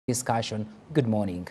discussion. Good morning.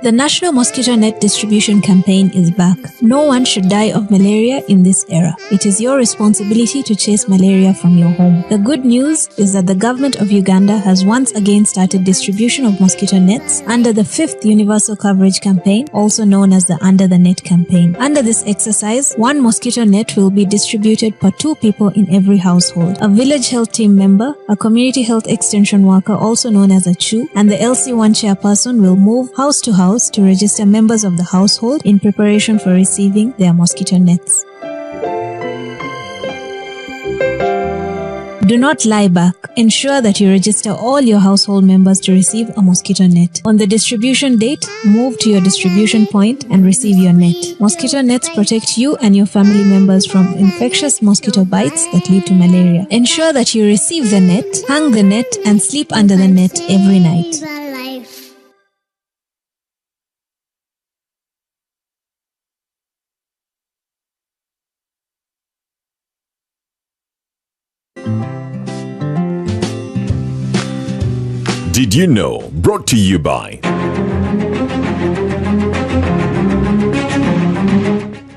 The National Mosquito Net Distribution Campaign is back. No one should die of malaria in this era. It is your responsibility to chase malaria from your home. The good news is that the government of Uganda has once again started distribution of mosquito nets under the 5th Universal Coverage Campaign, also known as the Under the Net campaign. Under this exercise, one mosquito net will be distributed per 2 people in every household. A village health team member, a community health extension worker, also known as a CHU, and the LC1 chairperson will move house to house to register members of the household in preparation for receiving their mosquito nets. Do not lie back. Ensure that you register all your household members to receive a mosquito net. On the distribution date, move to your distribution point and receive your net. Mosquito nets protect you and your family members from infectious mosquito bites that lead to malaria. Ensure that you receive the net, hang the net, and sleep under the net every night. Did you know? Brought to you by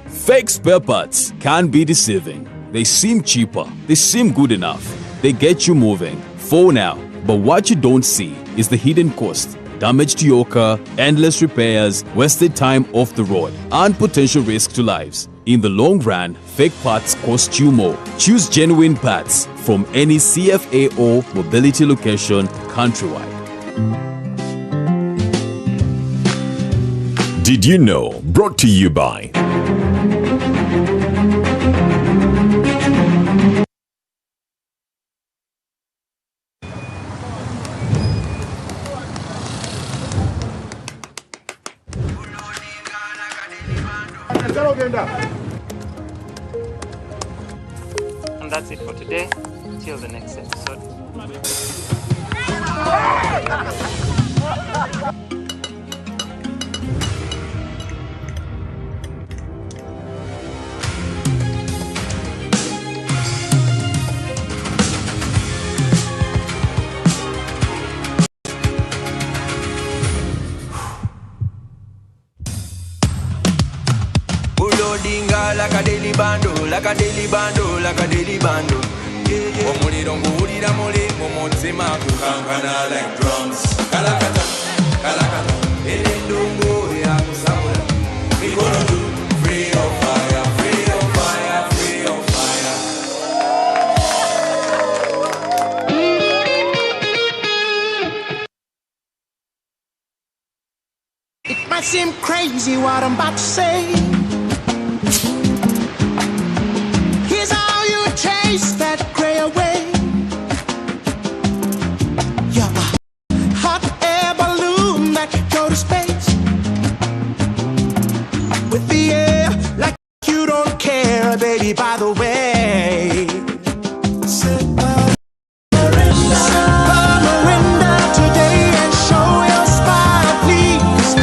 Fake spare parts can be deceiving. They seem cheaper, they seem good enough, they get you moving for now. But what you don't see is the hidden cost, damage to your car, endless repairs, wasted time off the road, and potential risk to lives. In the long run, fake parts cost you more. Choose genuine parts from any CFA or mobility location countrywide. Did you know? Brought to you by And that's it for today. Till the next episode. Like a daily bando, like a daily bando, like a daily bando. Omuliro nguwulira muli mu mutima kukankana like drums. Kalakata, kalakata, elendongo ya kusabula. Mikono tu, free on fire, free on fire, free on fire. It might seem crazy what I'm about to say. Chase that gray away. You're a hot air balloon that can go to space with the air like you don't care, baby. By the way, surrender today and show your smile, please.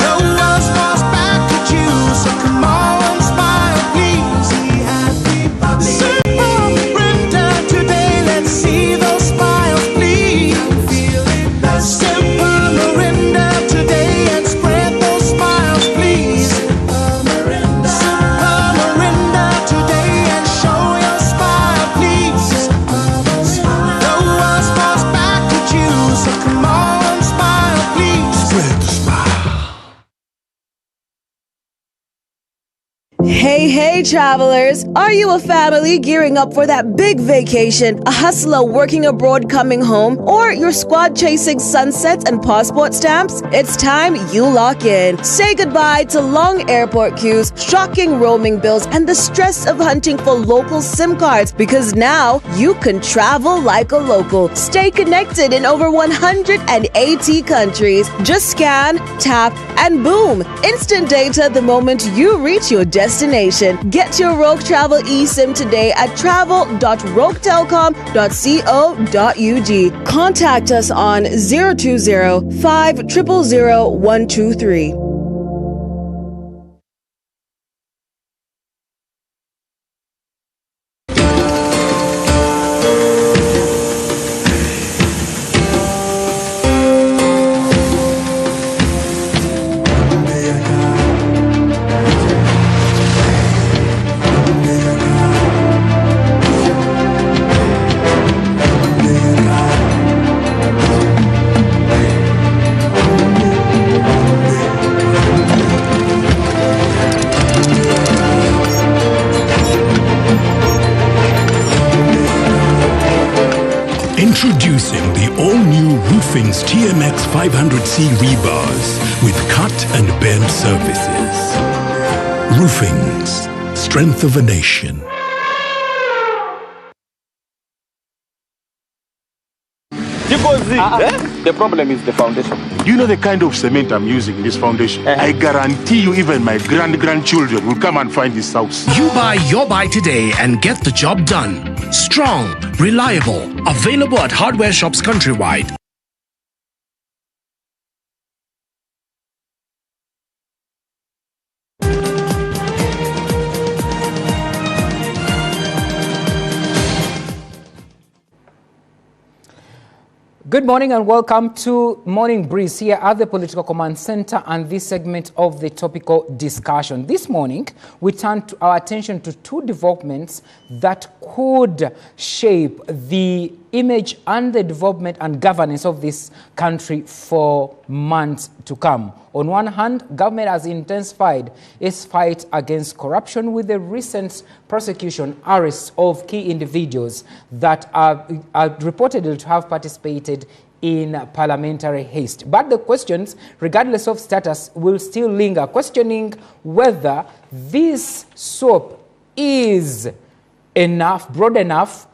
No one smiles back at you, so come on, smile, please. Surrender today, let's see those smiles, please. Surrender today and spread those smiles, please. Surrender today. Hey, travelers! Are you a family gearing up for that big vacation, a hustler working abroad coming home, or your squad chasing sunsets and passport stamps? It's time you lock in. Say goodbye to long airport queues, shocking roaming bills, and the stress of hunting for local SIM cards, because now you can travel like a local. Stay connected in over 180 countries. Just scan, tap, and boom! Instant data the moment you reach your destination. Get your Rogue Travel eSIM today at travel.roguetelcom.co.ug. Contact us on 020 500 123. Introducing the all-new Roofing's TMX 500C rebars with cut and bend surfaces. Roofing's, strength of a nation. The problem is the foundation. Do you know the kind of cement I'm using in this foundation? I guarantee you even my grandchildren will come and find this house. You buy your buy today and get the job done. Strong, reliable, available at hardware shops countrywide. Good morning and welcome to Morning Breeze here at the Political Command Center and this segment of the topical discussion. This morning, we turn our attention to two developments that could shape the image and the development and governance of this country for months to come. On one hand, government has intensified its fight against corruption with the recent prosecution arrests of key individuals that are reported to have participated in parliamentary haste. But the questions, regardless of status, will still linger, questioning whether this SOAP is enough, broad enough,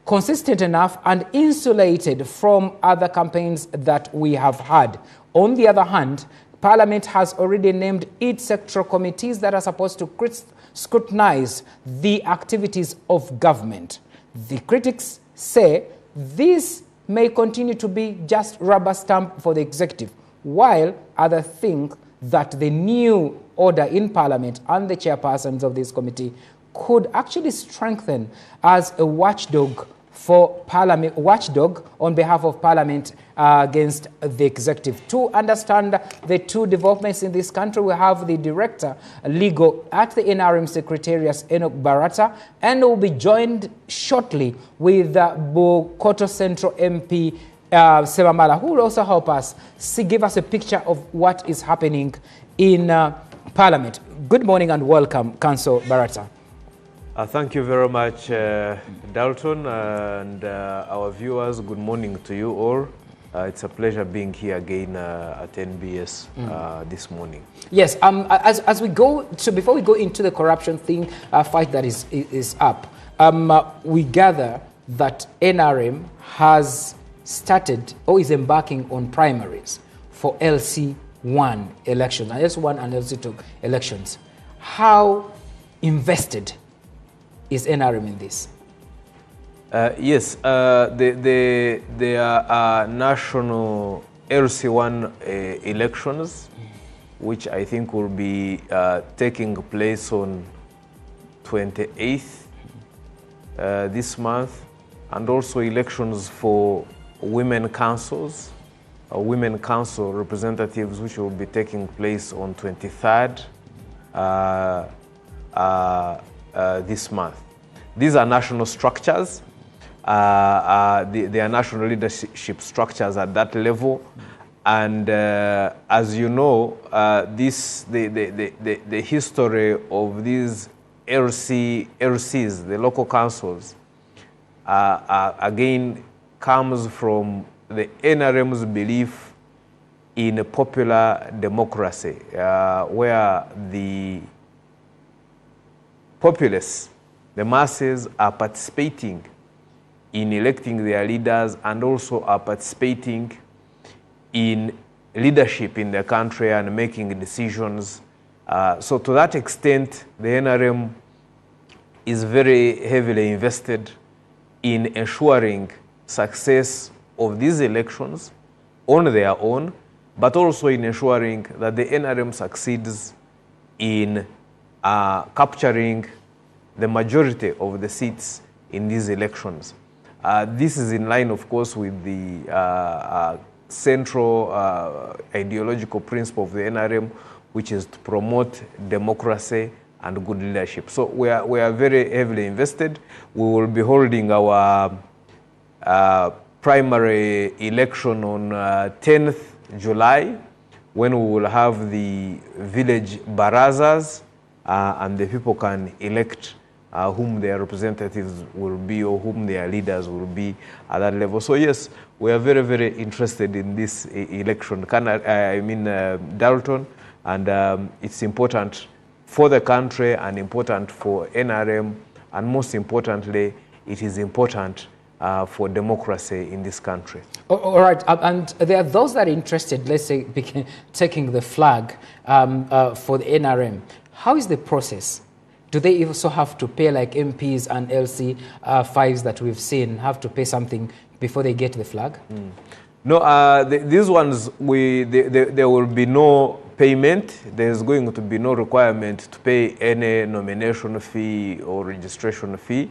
consistent enough, and insulated from other campaigns that we have had. On the other hand, Parliament has already named its sectoral committees that are supposed to scrutinize the activities of government. The critics say this may continue to be just rubber stamp for the executive, while others think that the new order in Parliament and the chairpersons of this committee could actually strengthen as a watchdog for Parliament, watchdog on behalf of Parliament against the executive. To understand the two developments in this country, we have the Director Legal at the NRM Secretariat, Enoch Barata, and we'll be joined shortly with Bokoto Central MP Sebamala, who will also help us give us a picture of what is happening in Parliament. Good morning and welcome, Councillor Barata. Thank you very much, Dalton, and our viewers. Good morning to you all. It's a pleasure being here again at NBS this morning. Yes, as we go to, before we go into the corruption thing, fight that is up, we gather that NRM has started or is embarking on primaries for LC1 elections, LC1 and LC2 elections. How invested is NRM in this? Yes, there are national LC1 elections, which I think will be taking place on 28th this month, and also elections for women councils, women council representatives, which will be taking place on 23rd this month. These are national structures. They are national leadership structures at that level. And as you know, the history of these LCs, the local councils, again comes from the NRM's belief in a popular democracy, where the populace, the masses, are participating in electing their leaders and also are participating in leadership in the country and making decisions. So to that extent, the NRM is very heavily invested in ensuring success of these elections on their own, but also in ensuring that the NRM succeeds in capturing the majority of the seats in these elections. This is in line, of course, with the central ideological principle of the NRM, which is to promote democracy and good leadership. So we are very heavily invested. We will be holding our primary election on 10th July, when we will have the village barazas, and the people can elect whom their representatives will be or whom their leaders will be at that level. So yes, we are very, very interested in this election, Dalton, and it's important for the country and important for NRM, and most importantly, it is important for democracy in this country. All right, and there are those that are interested, let's say, taking the flag for the NRM. How is the process? Do they also have to pay, like MPs and LC5s that we've seen, have to pay something before they get the flag? No, these ones, there will be no payment. There's going to be no requirement to pay any nomination fee or registration fee.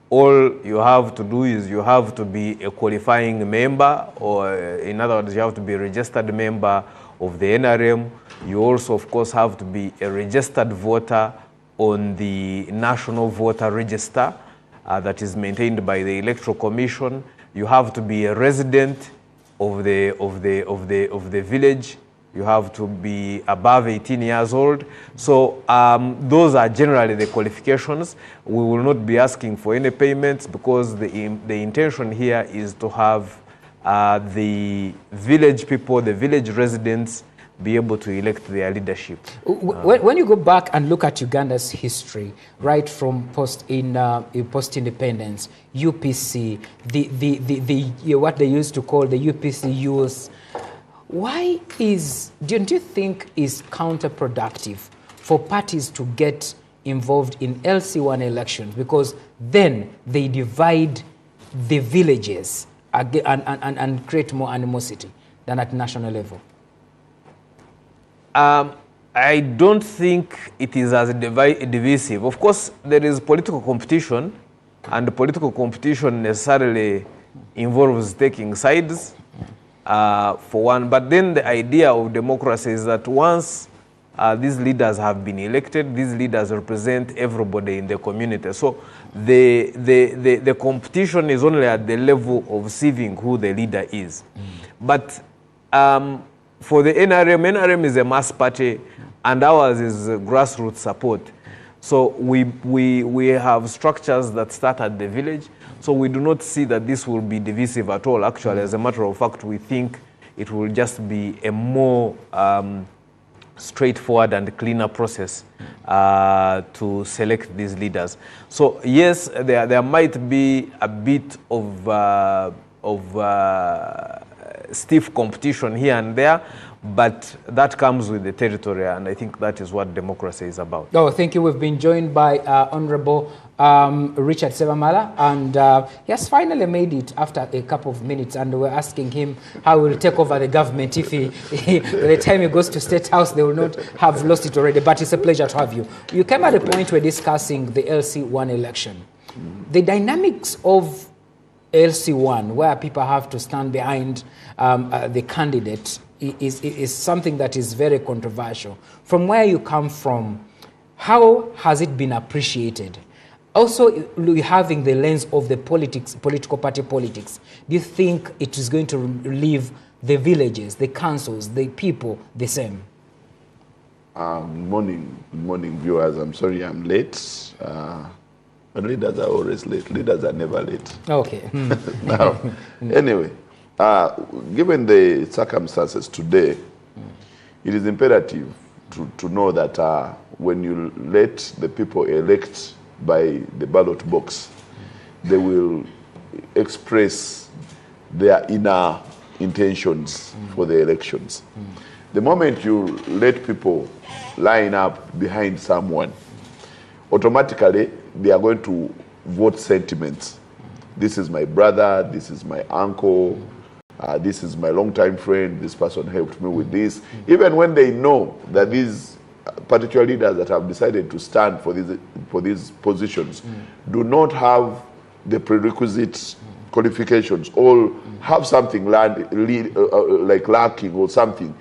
All you have to do is you have to be a qualifying member, or in other words, you have to be a registered member of the NRM. You also, of course, have to be a registered voter on the National Voter Register that is maintained by the Electoral Commission. You have to be a resident of the village. You have to be above 18 years old. So those are generally the qualifications. We will not be asking for any payments, because the intention here is to have the village people, the village residents, be able to elect their leadership. When you go back and look at Uganda's history, right from post-independence, UPC, what they used to call the UPC youth, why don't you think is counterproductive for parties to get involved in LC1 elections? Because then they divide the villages and create more animosity than at national level. I don't think it is as divisive. Of course, there is political competition, and the political competition necessarily involves taking sides, for one. But then the idea of democracy is that once these leaders have been elected, these leaders represent everybody in the community. So the competition is only at the level of seeing who the leader is. But for the NRM is a mass party, and ours is grassroots support. So we have structures that start at the village. So we do not see that this will be divisive at all. Actually, as a matter of fact, we think it will just be a more straightforward and cleaner process to select these leaders. So yes, there might be a bit of stiff competition here and there, but that comes with the territory, and I think that is what democracy is about. Oh, thank you. We've been joined by Honorable Richard Sebamala, and he has finally made it after a couple of minutes, and we're asking him how he will take over the government if by the time he goes to State House, they will not have lost it already. But it's a pleasure to have you. You came at a point we're discussing the LC1 election. The dynamics of LC1, where people have to stand behind the candidate, is something that is very controversial. From where you come from, how has it been appreciated? Also, having the lens of the political party politics, do you think it is going to leave the villages, the councils, the people the same? Good morning, viewers. I'm sorry I'm late. But leaders are always late. Leaders are never late. Okay. Now, anyway, given the circumstances today, it is imperative to know that when you let the people elect by the ballot box, they will express their inner intentions for the elections. The moment you let people line up behind someone, automatically they are going to vote sentiments. This is my brother, this is my uncle, this is my longtime friend, this person helped me with this. Even when they know that these particular leaders that have decided to stand for these positions do not have the prerequisite qualifications or have something like lacking or something,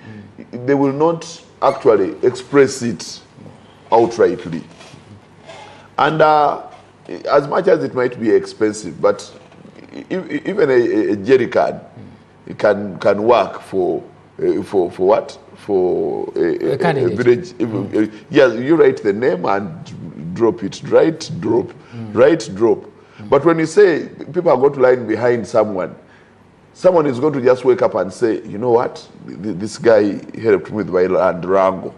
they will not actually express it outrightly. And as much as it might be expensive, but even a jerry can work for what? For a village. Yes, you write the name and drop it. Write, drop. Write, drop. But when you say people are going to line behind someone is going to just wake up and say, you know what? This guy helped me with my land wrangle.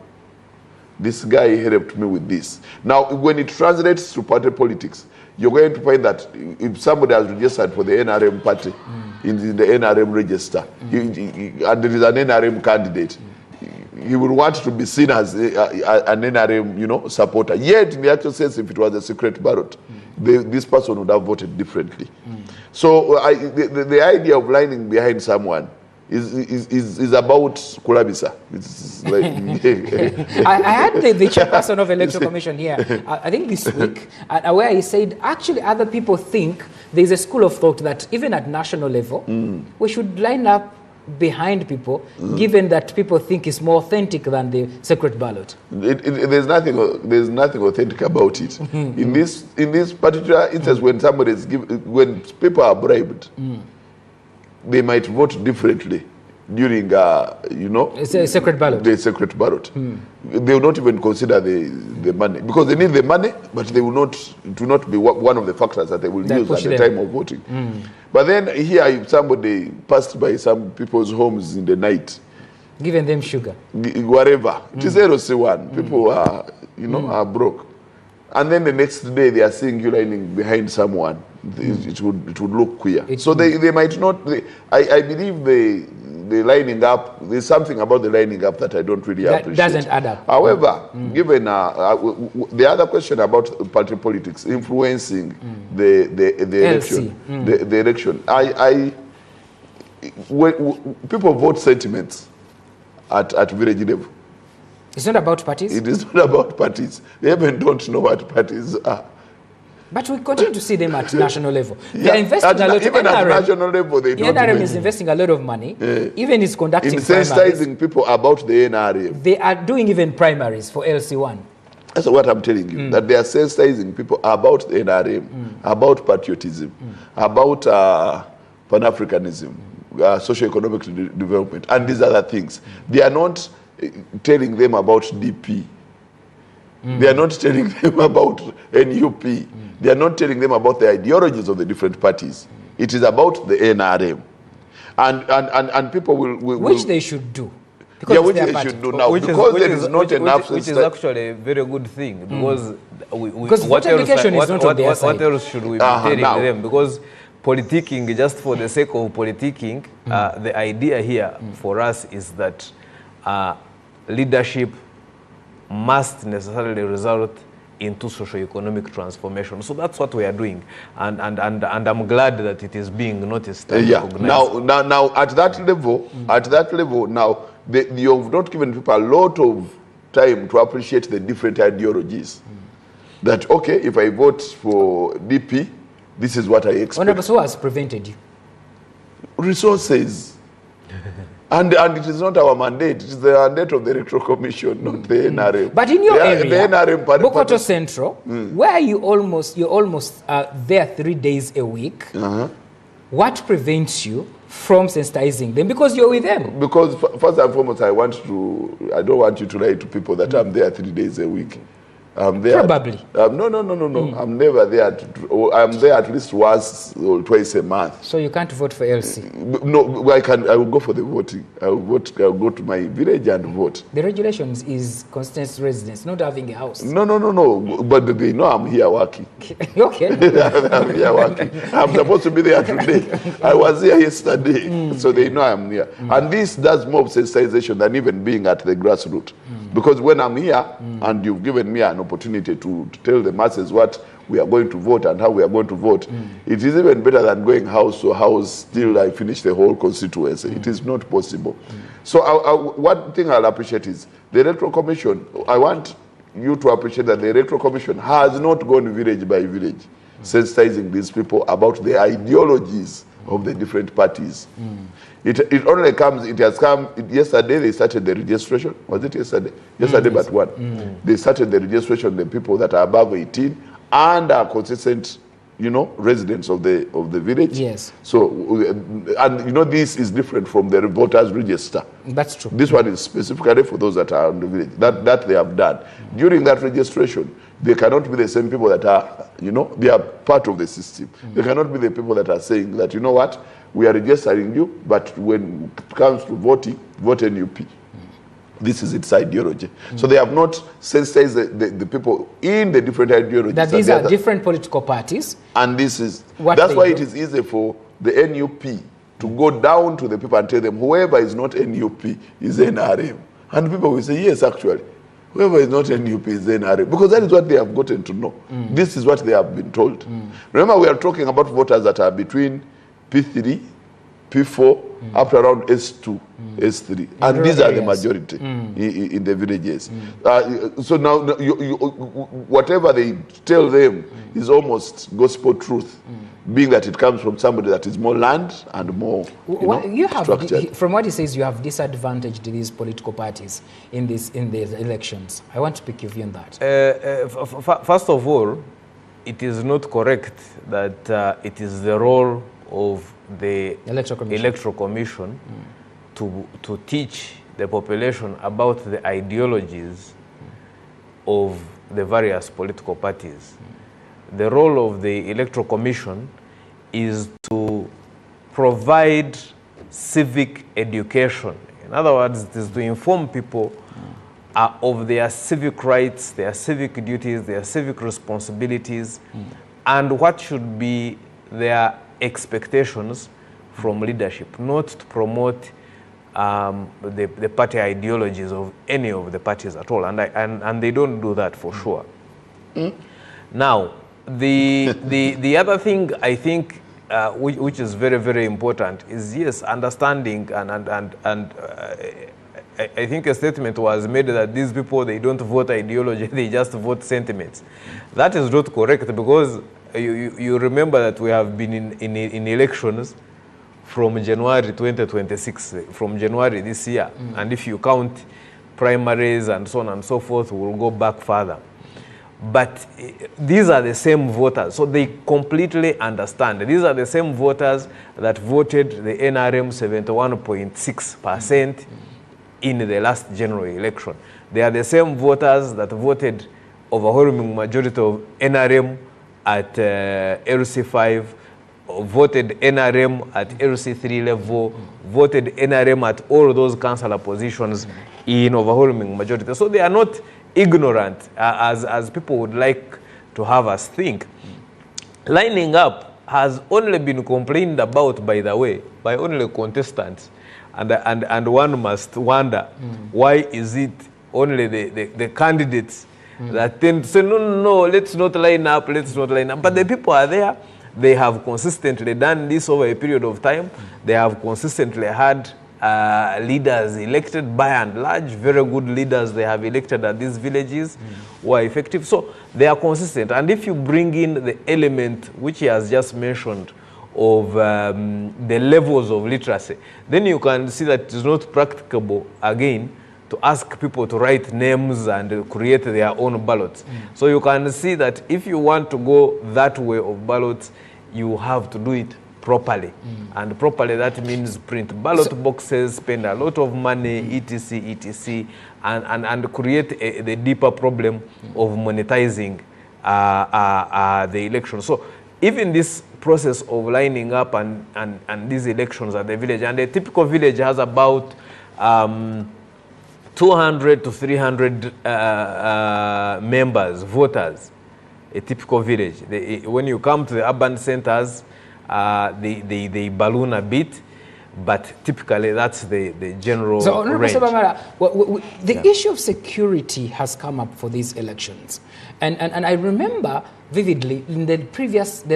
This guy helped me with this. Now, when it translates to party politics, you're going to find that if somebody has registered for the NRM party in the NRM register, and there is an NRM candidate, he will want to be seen as an NRM, supporter. Yet, in the actual sense, if it was a secret ballot, this person would have voted differently. So, the idea of lining behind someone is about Kulabisa. It's like I had the chairperson of Electoral Commission here, I think this week, where he said, actually other people think there's a school of thought that even at national level, we should line up behind people, given that people think it's more authentic than the secret ballot. There's nothing authentic about it. In this particular instance, when people are bribed, they might vote differently during, it's a secret ballot. The secret ballot. They will not even consider the money because they need the money, but they will not. It will not be one of the factors that they will use at the time of voting. But then here, if somebody passed by some people's homes in the night, giving them sugar, whatever, it is LC1. People are, are broke, and then the next day they are seeing you lining behind someone. It would look queer. So they might not. I believe the lining up. There's something about the lining up that I don't really appreciate. That doesn't add up. However, given the other question about party politics influencing the election, the election, when people vote sentiments at village level. It's not about parties. It is not about parties. They even don't know what parties are. But we continue to see them at national level. They are investing a lot. Even at national level, they don't. The NRM is investing a lot of money. Even is conducting sensitizing people about the NRM. They are doing even primaries for LC1. That's what I'm telling you. That they are sensitizing people about the NRM, about patriotism, about Pan-Africanism, socio-economic development, and these other things. They are not telling them about DP. They are not telling them about NUP. They are not telling them about the ideologies of the different parties. It is about the NRM. And people will which they should do. Yeah, which they should do now. Because there is not enough. Which is actually a very good thing. Because what else should we be telling them? Because politicking, just for the sake of politicking, the idea here for us is that leadership must necessarily result into socio-economic transformation. So that's what we are doing, and I'm glad that it is being noticed and recognized. Now at that level, now you have not given people a lot of time to appreciate the different ideologies. That okay, if I vote for DP, this is what I expect. Honorable, so has prevented you? Resources. And it is not our mandate. It is the mandate of the Electoral Commission, not the NRM. But in your area, the NRM Bokoto Central, where you're almost there 3 days a week, what prevents you from sensitizing them because you're with them? Because first and foremost, I don't want you to lie to people that I'm there 3 days a week. I'm there. Probably. No. I'm never there. I'm there at least once or twice a month. So you can't vote for LC? No, I will go for the voting. I will go to my village and vote. The regulations is constituency residence, not having a house. No. But they know I'm here working. Okay. I'm here working. I'm supposed to be there today. I was here yesterday, so they know I'm here. And this does more sensitization than even being at the grassroots. Because when I'm here and you've given me an opportunity to tell the masses what we are going to vote and how we are going to vote, it is even better than going house to house till I finish the whole constituency. It is not possible. So one thing I'll appreciate is the Electoral Commission. I want you to appreciate that the Electoral Commission has not gone village by village sensitizing these people about the ideologies of the different parties. It only comes, it has come, yesterday they started the registration. Was it yesterday? Yesterday but one. They started the registration, the people that are above 18 and are consistent, residents of the village. Yes. So, and this is different from the voters register. That's true. This one is specifically for those that are in the village, that they have done. During that registration, they cannot be the same people that are, they are part of the system. They cannot be the people that are saying that, you know what, we are registering you, but when it comes to voting, vote NUP. This is its ideology. So they have not sensitized the people in the different ideologies. That these are different political parties. And that's why it is easy for the NUP to go down to the people and tell them, whoever is not NUP is NRM. And people will say, yes, actually. Whoever is not NUP is NRM. Because that is what they have gotten to know. This is what they have been told. Remember, we are talking about voters that are between P3, P4, up to around S2, S3. And these are the majority in the villages. So now, whatever they tell them is almost gospel truth, being that it comes from somebody that is more land and more structured. From what he says, you have disadvantaged these political parties in the elections. I want to pick your view on that. First of all, it is not correct that it is the role of the Electoral Commission to teach the population about the ideologies of the various political parties. The role of the Electoral Commission is to provide civic education. In other words, it is to inform people of their civic rights, their civic duties, their civic responsibilities, and what should be their expectations from leadership, not to promote the party ideologies of any of the parties at all, and they don't do that for sure. Now, the other thing I think which is very, very important is, yes, understanding and I think a statement was made that these people, they don't vote ideology, they just vote sentiments. That is not correct, because you remember that we have been in elections from January 2026, from January this year. And if you count primaries and so on and so forth, we'll go back further. But these are the same voters, so they completely understand. These are the same voters that voted the NRM 71.6% in the last general election. They are the same voters that voted overwhelming majority of NRM at LC5, voted NRM at LC3 level, voted NRM at all those councillor positions in overwhelming majority. So they are not ignorant, as people would like to have us think. Lining up has only been complained about, by the way, by only contestants. And one must wonder, why is it only the candidates that tend to say, no, let's not line up, let's not line up. But the people are there. They have consistently done this over a period of time. They have consistently had leaders elected, by and large, very good leaders they have elected at these villages who are effective. So they are consistent. And if you bring in the element which he has just mentioned of the levels of literacy, then you can see that it is not practicable, again, to ask people to write names and create their own ballots. So you can see that if you want to go that way of ballots, you have to do it properly. And properly, that means print ballot boxes, spend a lot of money, etc., and create the deeper problem of monetizing the election. So even this process of lining up and these elections at the village, and a typical village has about 200 to 300 members, voters, a typical village. When you come to the urban centers, they balloon a bit, but typically that's the general range. The issue of security has come up for these elections. And I remember vividly in the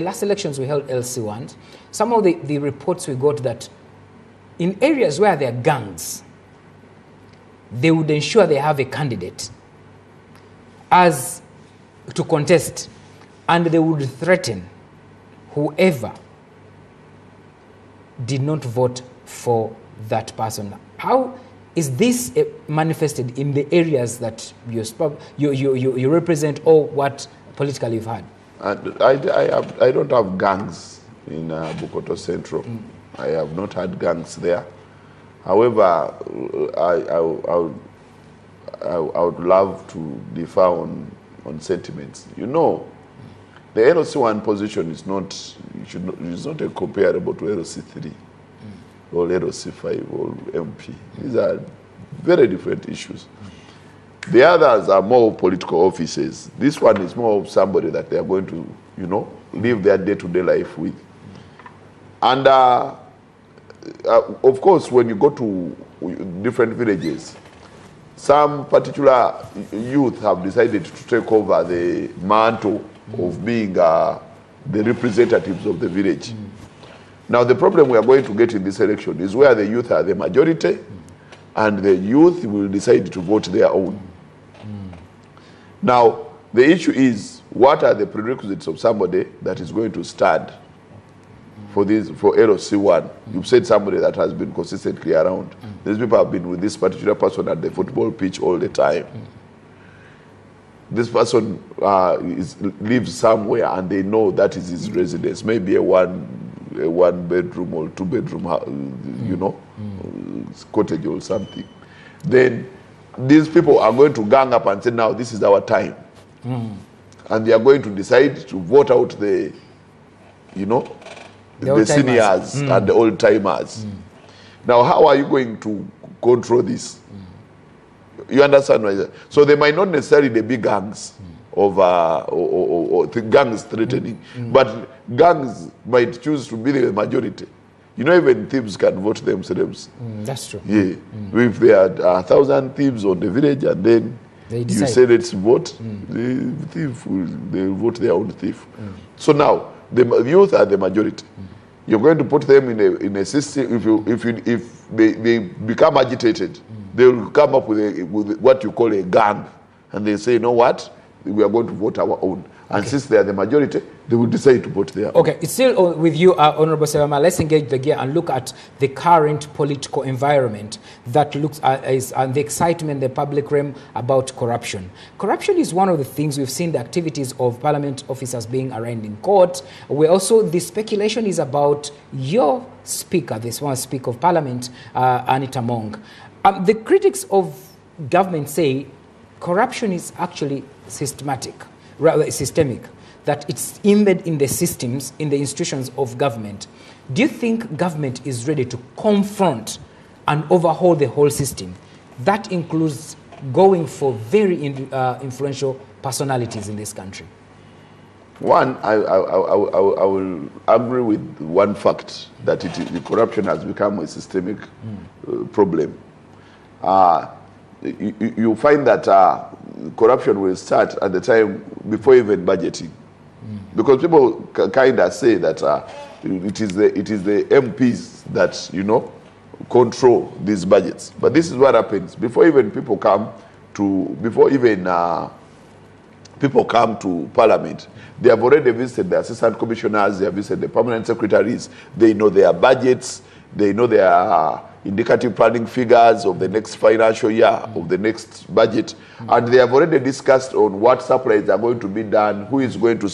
last elections we held LC1, some of the reports we got that in areas where there are gangs, they would ensure they have a candidate as to contest, and they would threaten whoever did not vote for that person. How is this manifested in the areas that you represent, or what politically you've had? I don't have gangs in Bukoto Central. I have not had gangs there. However, I would love to differ on sentiments. You know, the LOC1 position is not comparable to LOC3 or LOC5 or MP. These are very different issues. The others are more political offices. This one is more of somebody that they are going to, live their day-to-day life with. And of course, when you go to different villages, some particular youth have decided to take over the mantle of being the representatives of the village. Now, the problem we are going to get in this election is where the youth are the majority, and the youth will decide to vote their own. Now, the issue is, what are the prerequisites of somebody that is going to stand for LOC1? You've said somebody that has been consistently around. These people have been with this particular person at the football pitch all the time. This person lives somewhere, and they know that is his residence, maybe a one bedroom or 2 bedroom, cottage or something. Then these people are going to gang up and say, now this is our time. And they are going to decide to vote out the seniors and the old timers. Now, how are you going to control this? You understand what I say? So they might not necessarily be gangs or gangs threatening, but gangs might choose to be the majority. Even thieves can vote themselves. That's true. Yeah. If there are 1,000 thieves on the village, and then you say let's vote, the thief they'll vote their own thief. So now the youth are the majority. You're going to put them in a system. If they become agitated, they will come up with what you call a gang, and they say, you know what, we are going to vote our own. And since they are the majority, they will decide to vote their own. Okay, it's still with you, Honorable Sevama. Let's engage the gear and look at the current political environment that looks at the excitement in the public realm about corruption. Corruption is one of the things we've seen, the activities of parliament officers being arraigned in court. The speculation is about your speaker, this one Speaker of Parliament, Anita Mong. The critics of government say corruption is actually systemic, that it's embedded in the systems, in the institutions of government. Do you think government is ready to confront and overhaul the whole system? That includes going for very influential personalities in this country. One, I will agree with one fact, that the corruption has become a systemic problem. You find that corruption will start at the time before even budgeting, because people kind of say that it is the MPs that control these budgets. But this is what happens before even people come to Parliament. They have already visited the assistant commissioners. They have visited the permanent secretaries. They know their budgets. They know their indicative planning figures of the next financial year, of the next budget, and they have already discussed on what supplies are going to be done, who is going to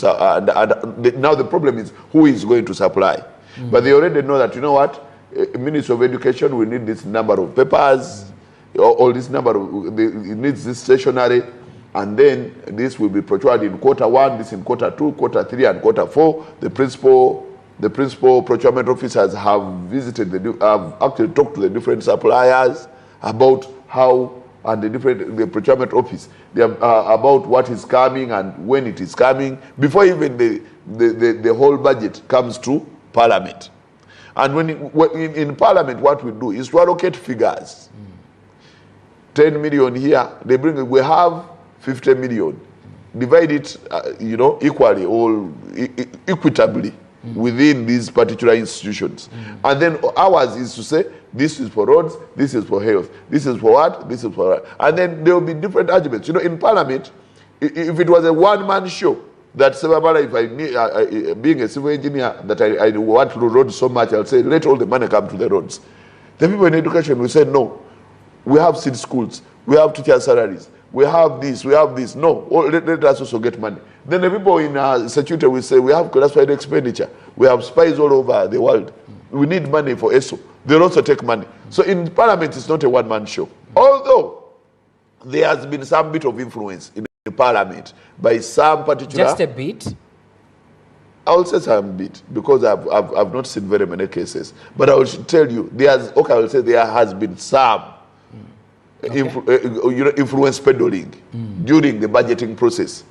now the problem is who is going to supply. But they already know that, you know what, Ministry of Education, we need this number of papers, all this number of, it needs this stationery, and then this will be procured in Q1, this in Q2, Q3, and Q4. The principal procurement officers have visited, have actually talked to the different suppliers about how, and the procurement office, about what is coming and when it is coming, before even the whole budget comes to Parliament. And in Parliament, what we do is to allocate figures. 10 million here, we have 50 million. Divide it, equally or equitably within these particular institutions. And then ours is to say, this is for roads, this is for health, this is for what, this is for what. And then there will be different arguments. In Parliament, if it was a one-man show, that Sebabala, if I need, being a civil engineer, that I want to do roads so much, I'll say, let all the money come to the roads. The people in education will say, no, we have seed schools, we have teacher salaries, we have this, we have this. No, let us also get money. Then the people in security will say, we have classified expenditure, we have spies all over the world, we need money for ESO. They'll also take money. So in Parliament, it's not a one-man show. Although there has been some bit of influence in Parliament by some particular... Just a bit? I will say some bit, because I've not seen very many cases. But I will tell you, I will say there has been some influence peddling during the budgeting process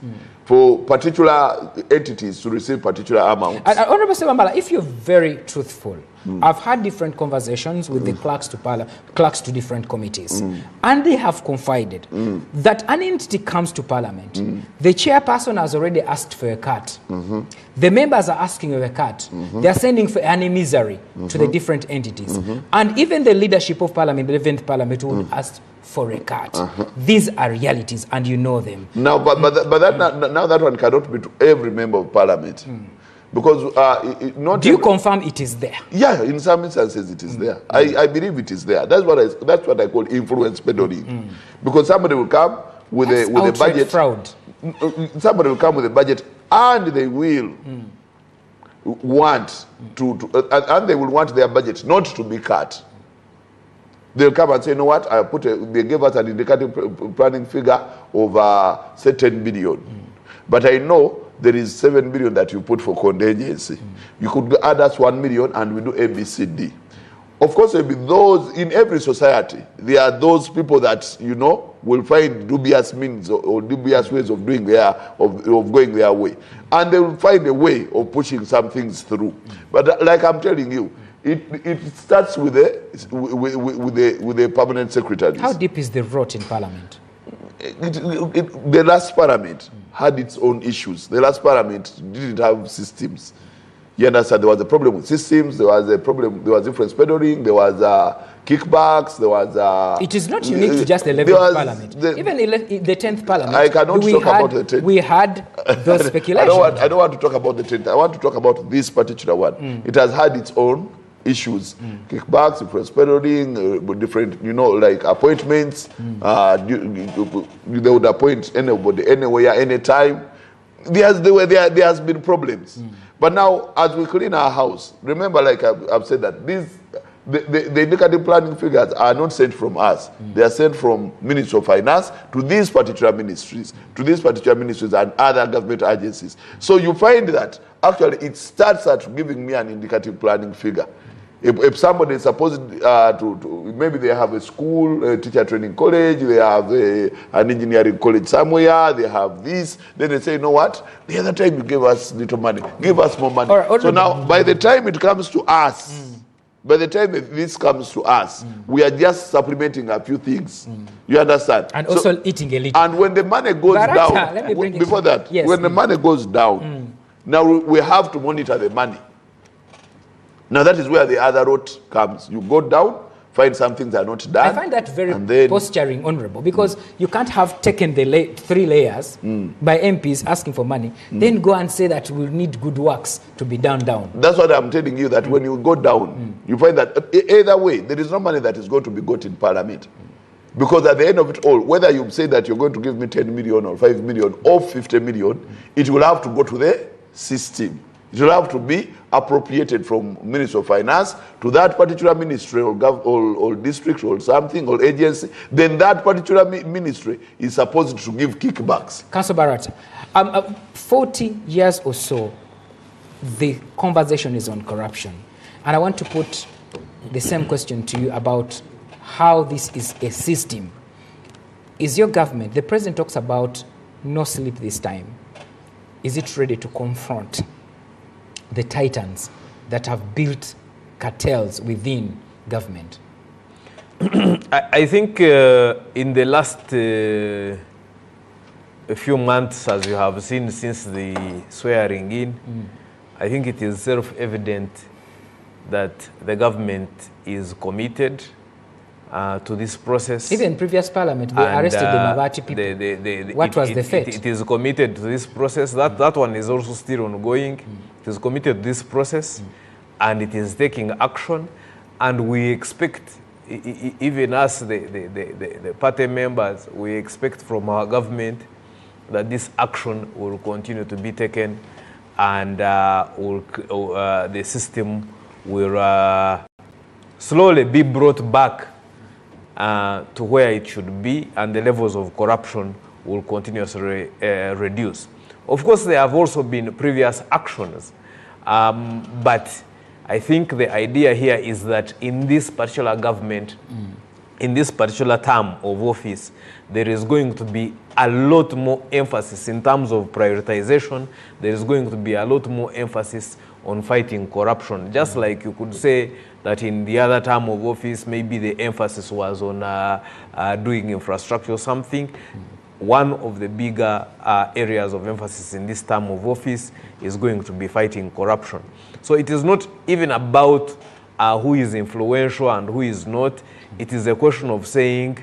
for particular entities to receive particular amounts. And Honorable Sebambala, if you're very truthful, I've had different conversations with the clerks to different committees, and they have confided that an entity comes to Parliament, the chairperson has already asked for a cut. The members are asking for a cut. They are sending for an misery to the different entities. And even the leadership of Parliament, the 11th Parliament, would ask for a cut. These are realities, and you know them. Now, now that one cannot be to every member of Parliament. Because do you confirm it is there? Yeah, in some instances it is there. I believe it is there. That's what I call influence peddling. Because somebody will come with a budget. Fraud. Somebody will come with a budget, and they will want and they will want their budget not to be cut. They'll come and say, you know what, they gave us an indicative planning figure of say 10 billion. But I know there is 7 billion that you put for contingency. You could add us 1 million and we do A, B, C, D. Of course, there will be those in every society. There are those people that, will find dubious means or dubious ways of doing of going their way. And they will find a way of pushing some things through. But like I'm telling you, it starts with the permanent secretaries. How deep is the rot in Parliament? The last Parliament had its own issues. The last Parliament didn't have systems. You understand? There was a problem with systems. There was a problem. There was influence peddling. There was kickbacks. There was. It is not unique to just the 11th Parliament. Even the 10th Parliament. I cannot talk about the 10th. We had those speculations. I don't want to talk about the 10th. I want to talk about this particular one. It has had its own issues, kickbacks, influence peddling, different, like appointments. They would appoint anybody, anywhere, anytime. There has been problems. But now, as we clean our house, remember, like I've said, that the indicative planning figures are not sent from us. They are sent from Ministry of Finance to these particular ministries, and other government agencies. So you find that actually it starts at giving me an indicative planning figure. If somebody is supposed to maybe they have a school, a teacher training college, they have an engineering college somewhere, they have this, then they say, you know what, the other time you gave us little money, give us more money. So now, by the time it comes to us, by the time this comes to us, we are just supplementing a few things. You understand? And also eating a little. And when the money goes down, before that, when the money goes down, now we have to monitor the money. Now that is where the other rot comes. You go down, find some things are not done. I find that very posturing, Honourable, because you can't have taken the 3 layers by MPs asking for money, then go and say that we need good works to be done. That's what I'm telling you, that when you go down, you find that either way, there is no money that is going to be got in Parliament. Because at the end of it all, whether you say that you're going to give me 10 million or 5 million or 50 million, it will have to go to the system. It will have to be appropriated from Ministry of Finance to that particular ministry or district or something or agency. Then that particular ministry is supposed to give kickbacks. Councillor Barata, 40 years or so, the conversation is on corruption. And I want to put the same question to you about how this is a system. Is your government, the president talks about no sleep this time, is it ready to confront the titans that have built cartels within government? I think in the last a few months, as you have seen since the swearing in, I think it is self-evident that the government is committed to this process. Even previous parliament, they arrested the Mabati people. What was the fate? It is committed to this process. That one is also still ongoing. It is committed to this process, and it is taking action. And we expect, even us, the party members, we expect from our government that this action will continue to be taken, and the system will slowly be brought back to where it should be, and the levels of corruption will continuously reduce. Of course, there have also been previous actions, but I think the idea here is that in this particular government, in this particular term of office, there is going to be a lot more emphasis in terms of prioritization. There is going to be a lot more emphasis on fighting corruption. Just like you could say that in the other term of office, maybe the emphasis was on doing infrastructure or something. One of the bigger areas of emphasis in this term of office is going to be fighting corruption. So it is not even about who is influential and who is not. It is a question of saying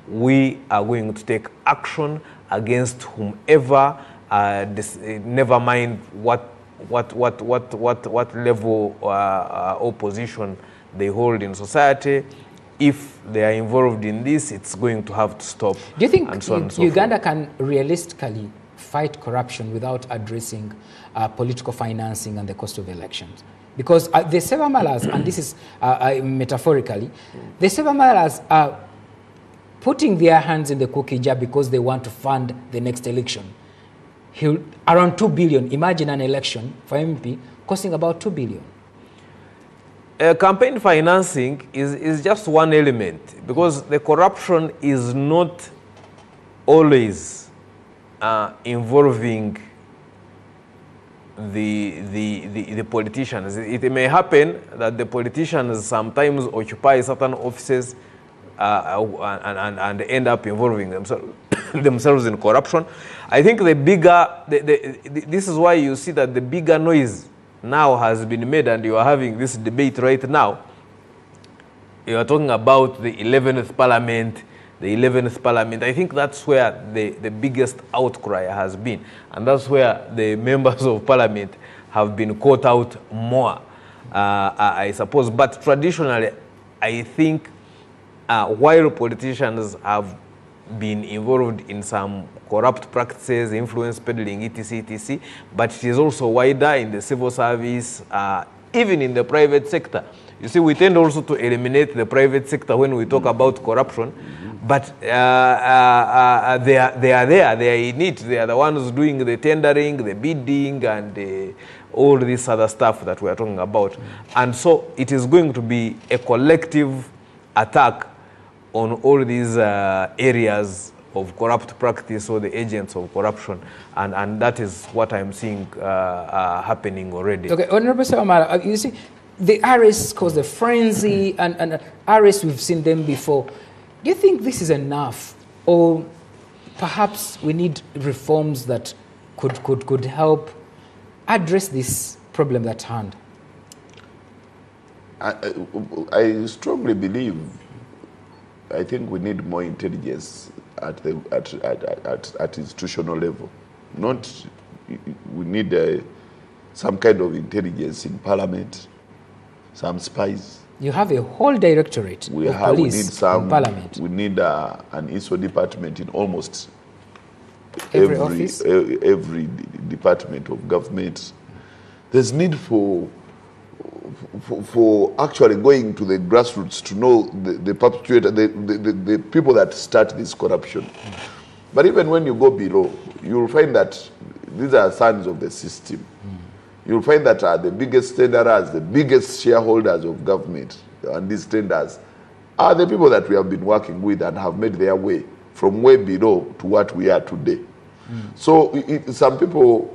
we are going to take action against whomever, never mind what level or position they hold in society. If they are involved in this, it's going to have to stop. Do you think and so on and so Uganda forth. can realistically fight corruption without addressing political financing and the cost of elections? Because the Sebamalas, and this is metaphorically, the Sebamalas are putting their hands in the cookie jar because they want to fund the next election. Around 2 billion. Imagine an election for MP costing about 2 billion. Campaign financing is just one element, because the corruption is not always involving the politicians. It may happen that the politicians sometimes occupy certain offices and end up involving themselves in corruption. I think the bigger, this is why you see that the bigger noise now has been made, and you are having this debate right now. You are talking about the 11th parliament, I think that's where the biggest outcry has been, and that's where the members of parliament have been caught out more, I suppose. But traditionally, I think while politicians have been involved in some corrupt practices, influence peddling, etc., but it is also wider in the civil service, even in the private sector. You see, we tend also to eliminate the private sector when we talk about corruption, but they are there, they are in it, they are the ones doing the tendering, the bidding, and all this other stuff that we are talking about. And so it is going to be a collective attack on all these areas of corrupt practice, or the agents of corruption, and that is what I'm seeing happening already. Okay, Honorable Sebamala, you see, the arrests caused a frenzy, and arrests, we've seen them before. Do you think this is enough, or perhaps we need reforms that could help address this problem at hand? I strongly believe, I think we need more intelligence at institutional level. Not, we need some kind of intelligence in parliament, some spies. You have a whole directorate of police in parliament. We need an ISO department in almost every office, every department of government. There's need for actually going to the grassroots to know the perpetrator, the people that start this corruption. But even when you go below, you'll find that these are sons of the system. You'll find that the biggest tenderers, the biggest shareholders of government, and these tenders are the people that we have been working with and have made their way from way below to what we are today. So some people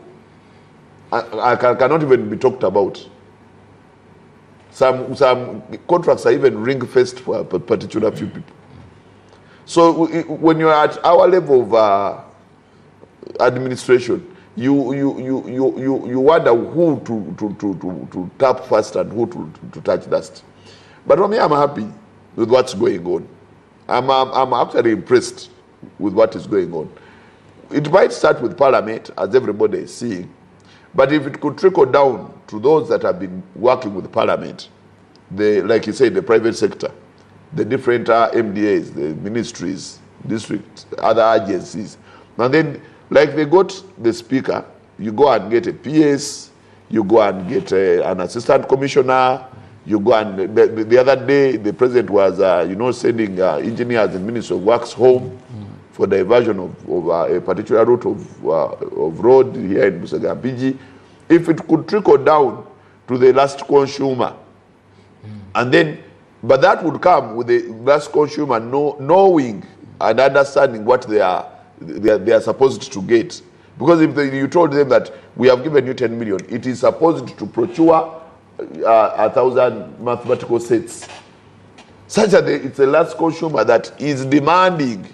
cannot even be talked about. Some contracts are even ring-fenced for a particular few people. So when you're at our level of administration, you wonder who to tap first and who to touch last. But for me, I'm happy with what's going on. I'm actually impressed with what is going on. It might start with Parliament, as everybody is seeing, but if it could trickle down to those that have been working with Parliament, like you say, the private sector, the different MDAs, the ministries, districts, other agencies, and then like they got the speaker, you go and get a PS, you go and get an assistant commissioner, you go and the other day the president was sending engineers and Ministry of Works home for diversion of a particular route of road here in Busagampiji. If it could trickle down to the last consumer, and then, but that would come with the last consumer knowing and understanding what they are supposed to get. Because if you told them that we have given you 10 million, it is supposed to procure 1,000 mathematical sets, such that it's the last consumer that is demanding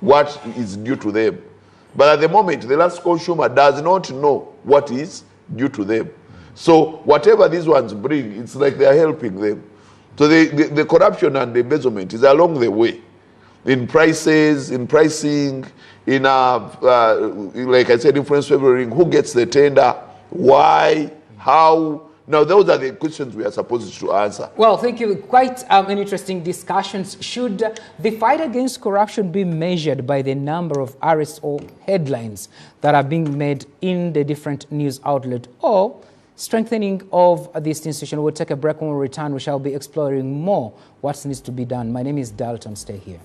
what is due to them. But at the moment, the last consumer does not know what is due to them. So whatever these ones bring, it's like they are helping them. So the corruption and the embezzlement is along the way. In prices, in pricing, in like I said, influence favoring, who gets the tender, why, how. Now, those are the questions we are supposed to answer. Well, thank you. Quite an interesting discussions. Should the fight against corruption be measured by the number of arrests or headlines that are being made in the different news outlets, or strengthening of this institution? We'll take a break. When we return, we shall be exploring more what needs to be done. My name is Dalton. Stay here.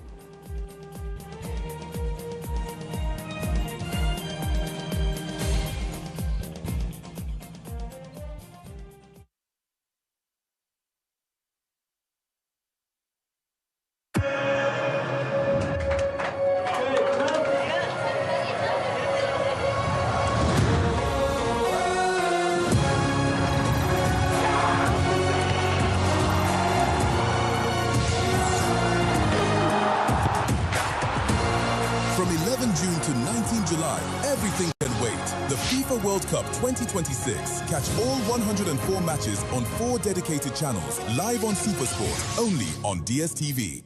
From 11 June to 19 July, everything can wait. The FIFA World Cup 2026. Catch all 104 matches on 4 dedicated channels, live on SuperSport, only on DSTV.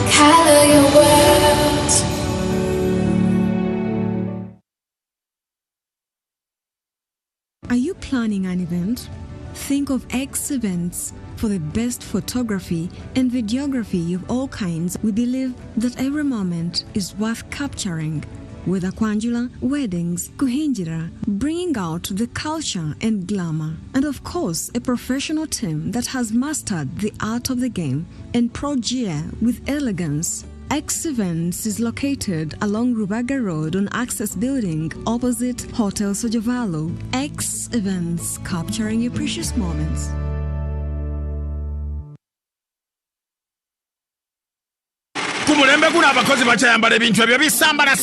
Color your world. Are you planning an event? Think of X Events. For the best photography and videography of all kinds, we believe that every moment is worth capturing. Whether Kwanjula, weddings, Kuhinjira, bringing out the culture and glamour. And of course, a professional team that has mastered the art of the game and progear with elegance. X Events is located along Rubaga Road on Access Building opposite Hotel Sojavalo. X Events, capturing your precious moments. mulembe kuna abakozi bakyayambala ebintu ebyo bisambala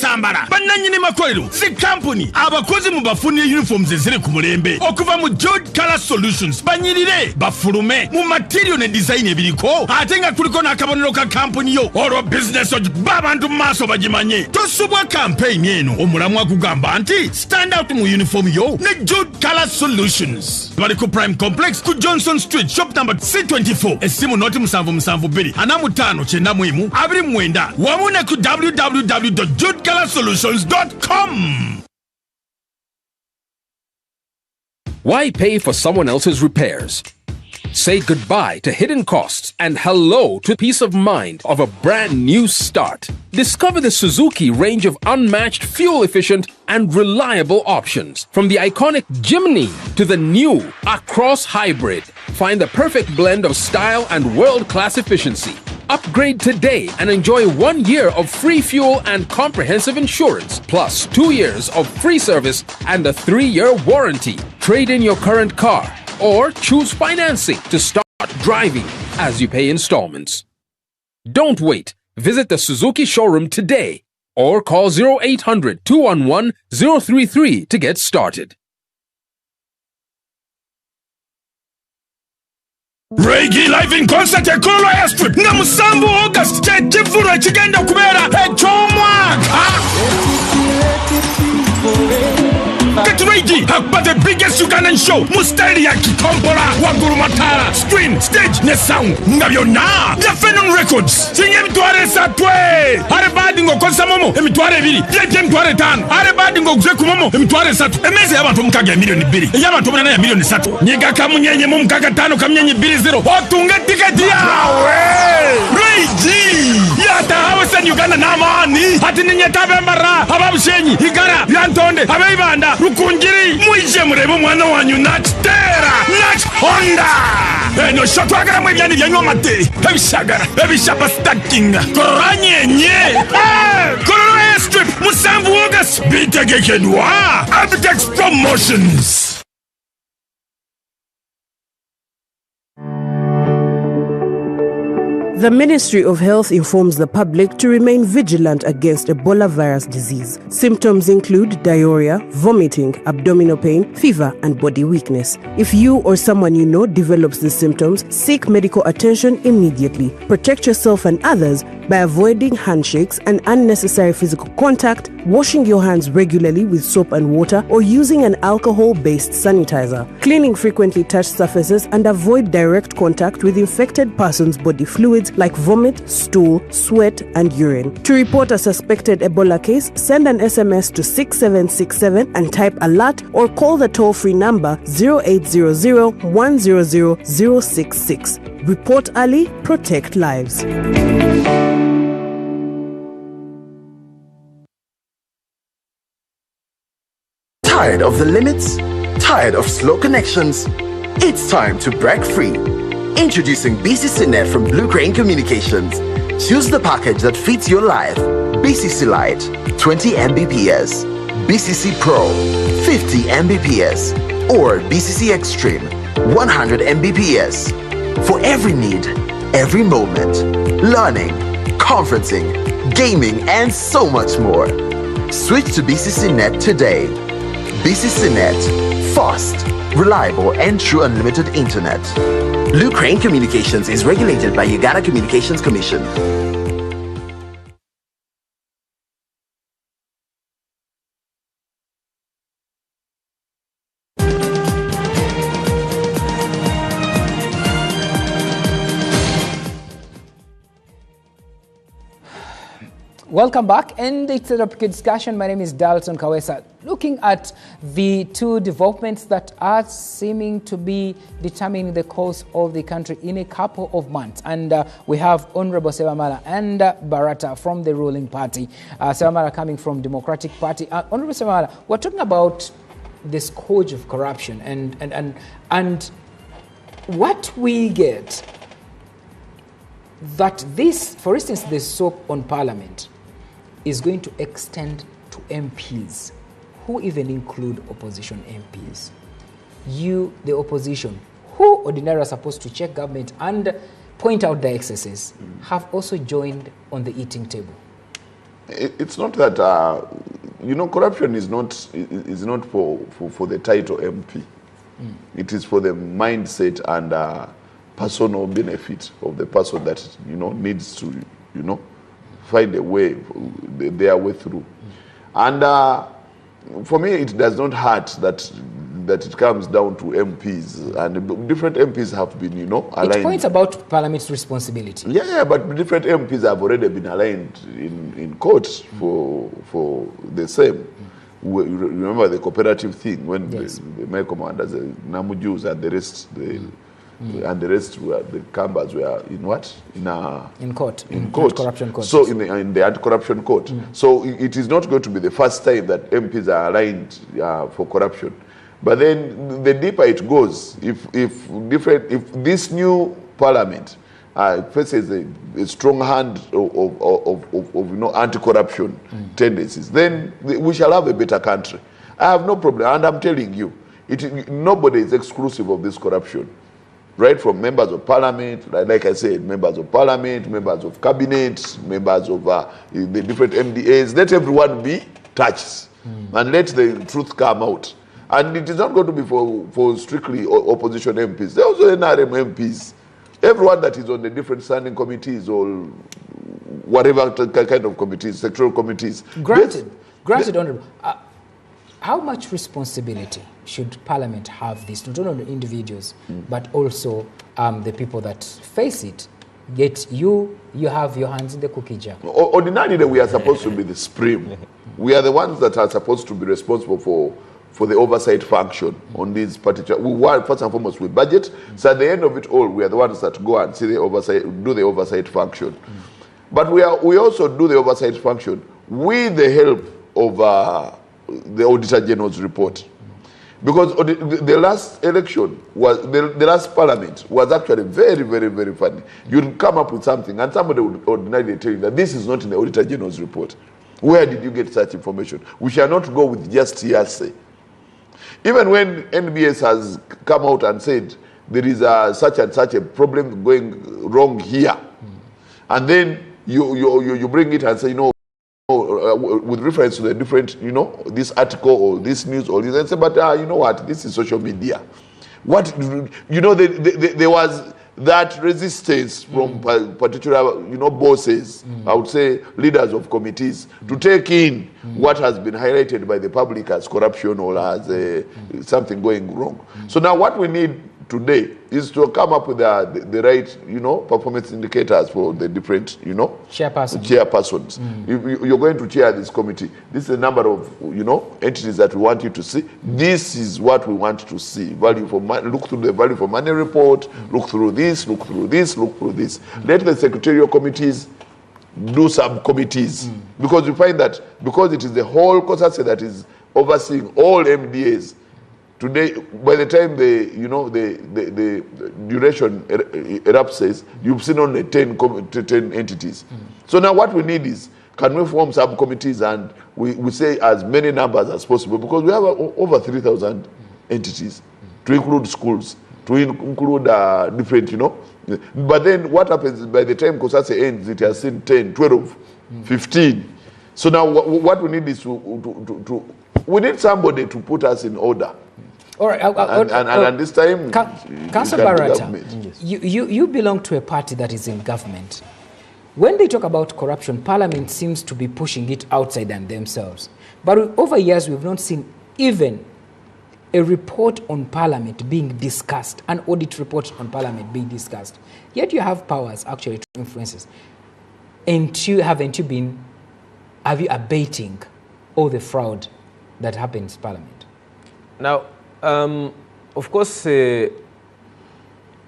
bannannyini makolero zi kampuni abakozi mubafunire uniforms eziri ku mulembe okuva mu Jude Color Solutions banyirire bafulume mu material ne design ebiriko ate nga kuliko n'akabonero ka kampuni yo olwo business ogikuba abantu mu maaso bagimanye tosubwa campaign eno omulamu akugamba nti stand out mu uniform yo ne Jude Color Solutions bali ku Prime Complex ku Johnson Street shop number C24 esimu noti 7772 wamu ne ku www.judecolorsolutions.com. Why pay for someone else's repairs? Say goodbye to hidden costs and hello to peace of mind of a brand new start. Discover the Suzuki range of unmatched fuel-efficient and reliable options. From the iconic Jimny to the new Across Hybrid. Find the perfect blend of style and world-class efficiency. Upgrade today and enjoy 1 year of free fuel and comprehensive insurance, plus 2 years of free service and a 3-year warranty. Trade in your current car or choose financing to start driving as you pay installments. Don't wait. Visit the Suzuki showroom today or call 0800-211-033 to get started. Reggae live in concert at Kolo Airstrip na musambu August chifuro chigenda kubera echomwaka. Get ready for the biggest Ugandan show Mustari ya Kikompola Waguru Matara Screen, stage, ne sound Ngabiona The Phenom Records Sinye mtuare satwe Arebadi ngo konsa momo Mtuare vili Yeke mtuare tano Arebadi ngo kuzeku momo Mtuare satu Emeze yabantu mkage ya milioni bili Yabantu mwana ya milioni satu Niga kamunyenye mumkaka tano Kamunyenye bili zero Otunge tiketi yawe Reiji Yata hawesa Uganda na mani Hati ninye tabe mbara Hababushenyi Higara Yantonde Habeibanda Rukunjiri Mwije mrebo mwana wanyu Nachtera Nach Honda Eno shotwagara mwebyani byanyu amate Ebishagara Ebishapa stacking Koranye nye Kororo Airstrip Musambu August Bitegekedwa Abitex Promotions. The Ministry of Health informs the public to remain vigilant against Ebola virus disease. Symptoms include diarrhea, vomiting, abdominal pain, fever, and body weakness. If you or someone you know develops these symptoms, seek medical attention immediately. Protect yourself and others by avoiding handshakes and unnecessary physical contact, washing your hands regularly with soap and water, or using an alcohol-based sanitizer. Cleaning frequently touched surfaces and avoid direct contact with infected persons' body fluids like vomit, stool, sweat, and urine. To report a suspected Ebola case, send an SMS to 6767 and type alert or call the toll-free number 0800 100 066. Report early, protect lives. Tired of the limits? Tired of slow connections? It's time to break free. Introducing BCC Net from Blue Crane Communications. Choose the package that fits your life. BCC Lite, 20 Mbps. BCC Pro, 50 Mbps. Or BCC Extreme, 100 Mbps. For every need, every moment. Learning, conferencing, gaming, and so much more. Switch to BCC Net today. BCC Net, fast, reliable, and true unlimited internet. Blue Crane Communications is regulated by Uganda Communications Commission. Welcome back, and it's a topic discussion. My name is Dalton Kawesa. Looking at the two developments that are seeming to be determining the course of the country in a couple of months. And we have Honorable Sebamala and Barata from the ruling party. Sebamala coming from Democratic Party. Honorable Sebamala, we're talking about the scourge of corruption and what we get that this, for instance, the soap on Parliament is going to extend to MPs, who even include opposition MPs. You, the opposition, who ordinarily are supposed to check government and point out the excesses, have also joined on the eating table? It's not that, corruption is not for the title MP. It is for the mindset and personal benefit of the person that, needs to, find a way, their way through. And for me, it does not hurt that it comes down to MPs, and different MPs have been, aligned. It points about Parliament's responsibility. Yeah, but different MPs have already been aligned in court for the same. Remember the cooperative thing when the my commanders, the Namujus and the rest, and the rest were the Kambas were in what? In court. Anti-corruption court. So in the anti-corruption court. So it is not going to be the first time that MPs are aligned for corruption. But then the deeper it goes, if this new parliament faces a strong hand of anti-corruption tendencies, then we shall have a better country. I have no problem, and I'm telling you, nobody is exclusive of this corruption. Right from members of parliament, like I said, members of parliament, members of cabinet, members of the different MDAs, let everyone be touched and let the truth come out. And it is not going to be for strictly opposition MPs. There are also NRM MPs. Everyone that is on the different standing committees or whatever kind of committees, sectoral committees. Granted, Honourable. How much responsibility should Parliament have this, not only individuals, but also the people that face it? Yet you have your hands in the cookie jar. Ordinarily, we are supposed to be the supreme. We are the ones that are supposed to be responsible for the oversight function on these particular. We want, first and foremost, we budget. So at the end of it all, we are the ones that go and see the oversight, do the oversight function. But we also do the oversight function with the help of the Auditor General's report. Because the last election, the last parliament was actually very, very, very funny. You'd come up with something and somebody would ordinarily tell you that this is not in the Auditor General's report. Where did you get such information? We shall not go with just hearsay. Even when NBS has come out and said there is such and such a problem going wrong here, and then you bring it and say, with reference to the different, this article or this news or this, and say, but you know what, this is social media. What, there was that resistance from particular, bosses, I would say leaders of committees, to take in what has been highlighted by the public as corruption or as something going wrong. So now what we need today is to come up with the right, performance indicators for the different, chairpersons. You're going to chair this committee. This is the number of, entities that we want you to see. This is what we want to see. Value for money. Look through the value for money report. Look through this. Look through this. Look through this. Let the secretarial committees do subcommittees, because you find that because it is the whole COSASE that is overseeing all MDAs. Today, by the time the duration elapses, you've seen only 10 entities. So now what we need is, can we form subcommittees and we say as many numbers as possible, because we have over 3,000 entities, to include schools, to include different, But then what happens is by the time COSASE ends, it has seen 10, 12, 15. So now what we need is we need somebody to put us in order. All right, and this time, Councillor Barata, you belong to a party that is in government. When they talk about corruption, Parliament seems to be pushing it outside and themselves. But over years, we've not seen even a report on Parliament being discussed, an audit report on Parliament being discussed. Yet you have powers actually to influence this. Have you abating all the fraud that happens in Parliament? Now, of course,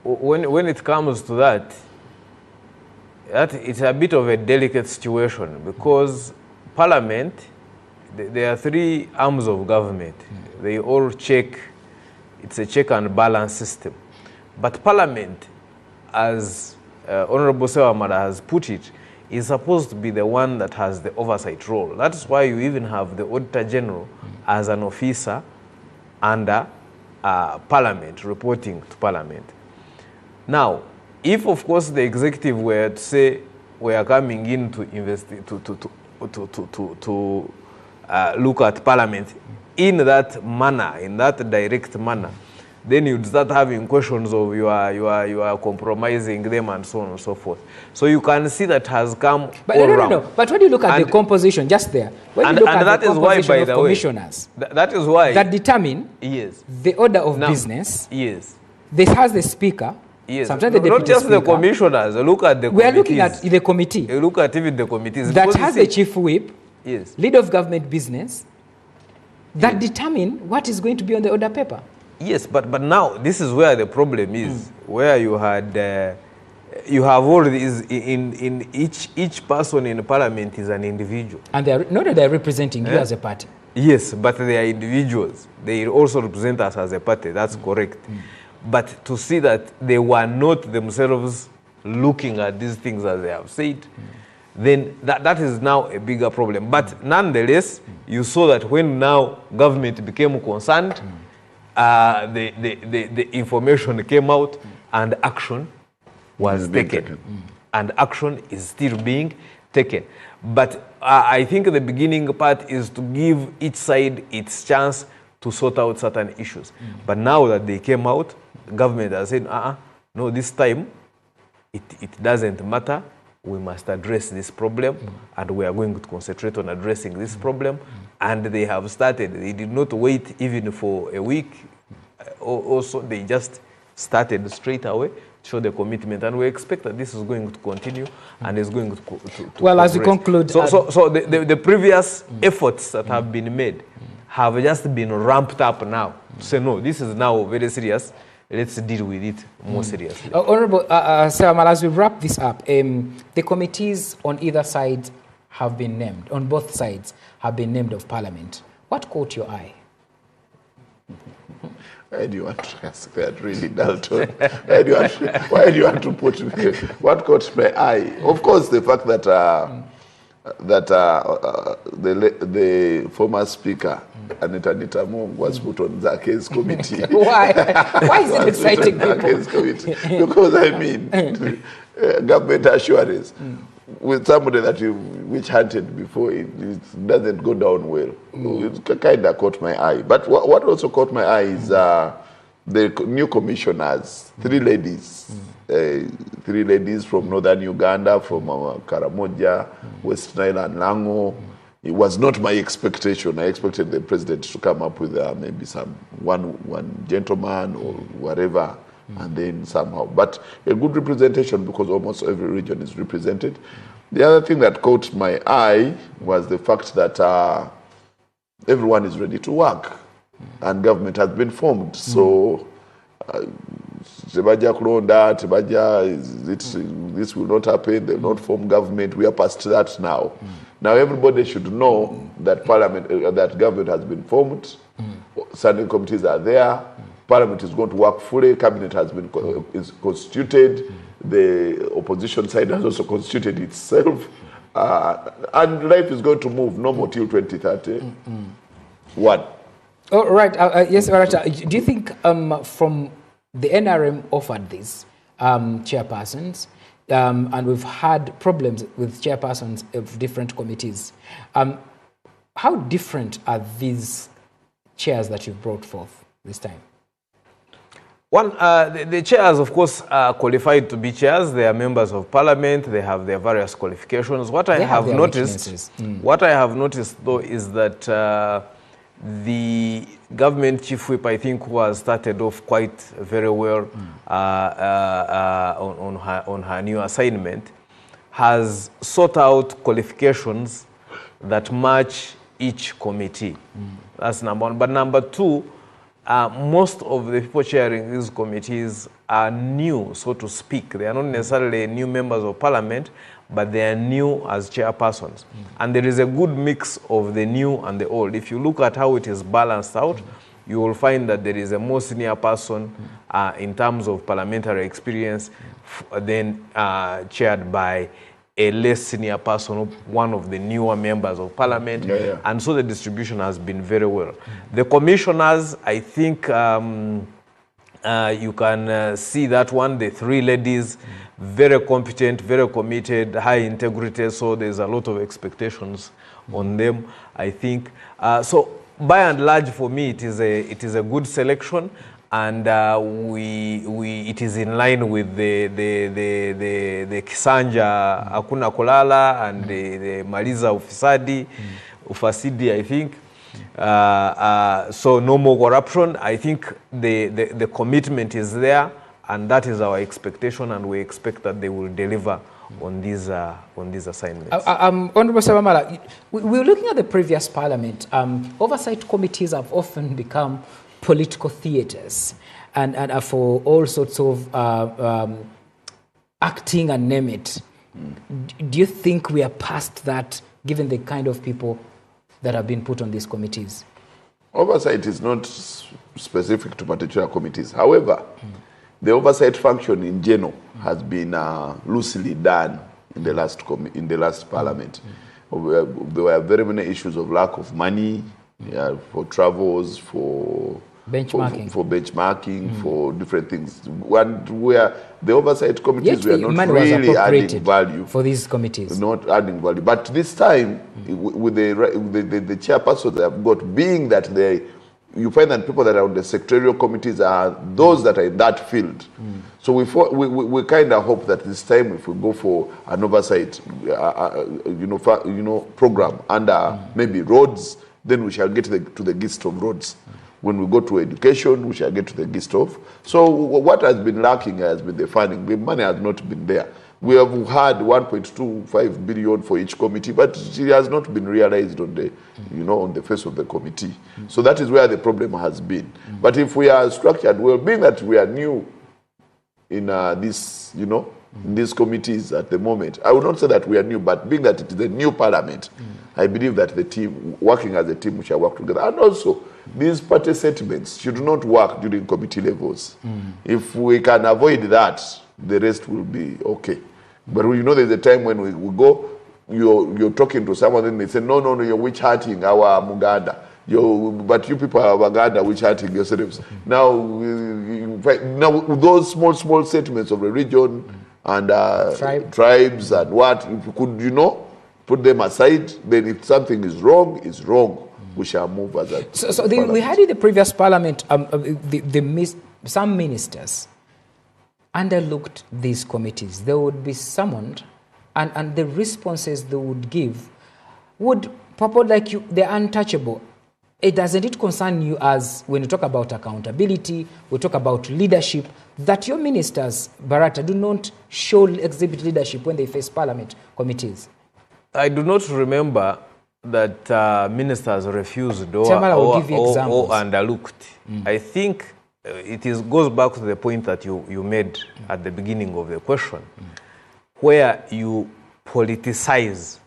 when it comes to that, it's a bit of a delicate situation, because Parliament, there are three arms of government. They all check, it's a check and balance system. But Parliament, as Honorable Sewamara has put it, is supposed to be the one that has the oversight role. That's why you even have the Auditor General as an officer under Parliament, reporting to Parliament. Now, If, of course, the executive were to say we are coming in to invest to look at Parliament in that manner, in that direct manner, then you'd start having questions of you are compromising them and so on and so forth. So you can see that has come but all no. round. But when you look at the composition, just there, when you look at the composition of commissioners, that is why that determine the order of business. Yes. This has the speaker. Yes. Sometimes the deputy not just speaker. The commissioners. Look at the committees. We are looking at the committee. You look at even the committees. That has the chief whip, yes, leader of government business, that determine what is going to be on the order paper. Yes, but now this is where the problem is, where you had you have all these in each person in Parliament is an individual, and they are not that they are representing you as a party. Yes, but they are individuals. They also represent us as a party. That's correct. But to see that they were not themselves looking at these things as they have said, then that is now a bigger problem. But nonetheless, you saw that when now government became concerned, the information came out and action was taken. And action is still being taken. But I think the beginning part is to give each side its chance to sort out certain issues. But now that they came out, government has said, no, this time it doesn't matter. We must address this problem, and we are going to concentrate on addressing this problem. And they have started. They did not wait even for a week. Also, they just started straight away, show the commitment, and we expect that this is going to continue and is going to well, progress. as we conclude, so the previous efforts that have been made have just been ramped up now to say, no, this is now very serious. Let's deal with it more seriously. Honorable Saramal, as we wrap this up, the committees on either side have been named, on both sides have been named of Parliament. What caught your eye? Why do you want to ask that, really, Dalton? Why do you want to put me? What caught my eye? Of course, the fact that the former speaker, Anita Mung, was put on Zake's committee. Why? Why is it exciting people? Because, I mean, government assurance with somebody that you witch-hunted before, it doesn't go down well. It kind of caught my eye. But what also caught my eye is the new commissioners, three ladies from northern Uganda, from Karamoja, West Nile and Lango. It was not my expectation. I expected the president to come up with maybe one gentleman or whatever, and then somehow. But a good representation, because almost every region is represented. The other thing that caught my eye was the fact that everyone is ready to work, and government has been formed. So, Tebaja Kulonda, Tebaja, this will not happen. They will not form government. We are past that now. Now everybody should know that Parliament, that government has been formed. Standing committees are there. Parliament is going to work fully. Cabinet has been is constituted. The opposition side has also constituted itself. And life is going to move no more till 2030. One. Oh, right. Yes, Arata. Do you think from the NRM offered these chairpersons, and we've had problems with chairpersons of different committees, how different are these chairs that you've brought forth this time? One, the chairs, of course, are qualified to be chairs. They are members of Parliament. They have their various qualifications. What I have noticed, though, is that the government chief whip, I think, who has started off quite very well on her new assignment, has sought out qualifications that match each committee. That's number one. But number two, most of the people chairing these committees are new, so to speak. They are not necessarily new members of Parliament, but they are new as chairpersons. And there is a good mix of the new and the old. If you look at how it is balanced out, you will find that there is a more senior person in terms of parliamentary experience, then chaired by a less senior person, one of the newer members of Parliament. And so the distribution has been very well. The commissioners, I think, You can see that one, the three ladies, very competent, very committed, high integrity, so there's a lot of expectations on them, I think. So by and large, for me, it is a good selection, and it is in line with the Kisanja Hakuna Kulala and the Maliza Ufasidi, I think. So no more corruption. I think the commitment is there, and that is our expectation, and we expect that they will deliver on these assignments. Honorable Sewamala, we're looking at the previous parliament. Oversight committees have often become political theatres and for all sorts of acting and name it. Do you think we are past that, given the kind of people that have been put on these committees? Oversight is not specific to particular committees. However, the oversight function in general has been loosely done in the last parliament. There were very many issues of lack of money for travels, for benchmarking, for different things. Where the oversight committees were not really adding value for these committees. Not adding value. But this time, with the chairpersons they have got, being that you find that people that are on the secretarial committees are those that are in that field. So we kind of hope that this time, if we go for an oversight, program under maybe roads, then we shall get to the gist of roads. When we go to education, we shall get to the gist of. So what has been lacking has been the funding. The money has not been there. We have had 1.25 billion for each committee, but it has not been realized on the, on the face of the committee. So that is where the problem has been. But if we are structured well, being that we are new in this, in these committees at the moment, I would not say that we are new, but being that it is a new parliament, I believe that the team, working as a team, we shall work together. And also, these party settlements should not work during committee levels. If we can avoid that, the rest will be okay. But there's a time when we go, you're talking to someone, then they say, no, you're witch hunting our Muganda. But you people are Muganda witch hunting yourselves. Now, those small settlements of the region and tribes and what, if you could, put them aside, then if something is wrong, it's wrong. We shall move as a we had in the previous parliament, some ministers underlooked these committees. They would be summoned, and the responses they would give would purport like they're untouchable. Doesn't it concern you, as when you talk about accountability, we talk about leadership, that your ministers, Barata, do not exhibit leadership when they face parliament committees? I do not remember that ministers refused or underlooked. I think goes back to the point that you made at the beginning of the question, where you politicize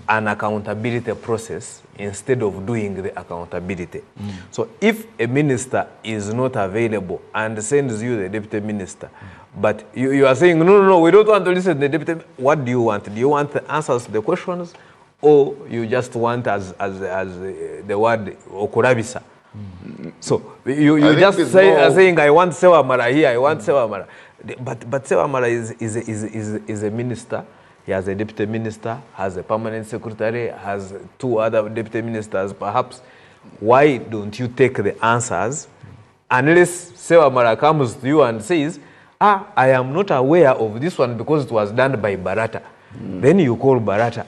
an accountability process instead of doing the accountability. So if a minister is not available and sends you the deputy minister, but you are saying, no, we don't want to listen to the deputy, what do you want? Do you want the answers to the questions, or you just want as the word okurabisa? So you just saying, I want Sewamala here, I want Sewamala. But Sewamala is a minister. He has a deputy minister, has a permanent secretary, has 2 other deputy ministers, perhaps. Why don't you take the answers unless Sewamala comes to you and says, I am not aware of this one because it was done by Barata. Then you call Barata.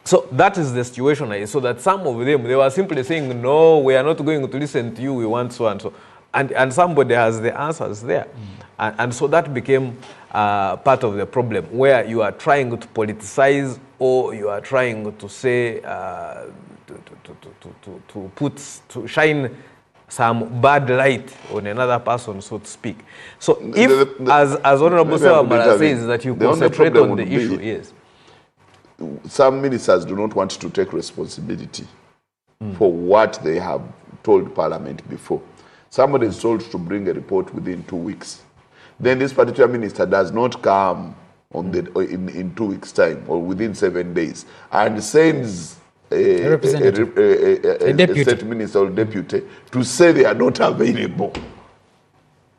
So that is the situation. So that some of them, they were simply saying, no, we are not going to listen to you, we want so and so. And somebody has the answers there. And so that became part of the problem, where you are trying to politicize, or you are trying to say, to shine some bad light on another person, so to speak. So if, as Honorable Sewamala says, that you concentrate on the issue, yes. Some ministers do not want to take responsibility for what they have told Parliament before. Somebody is told to bring a report within 2 weeks. Then this particular minister does not come on in 2 weeks' time or within 7 days and sends a state minister or deputy to say they are not available.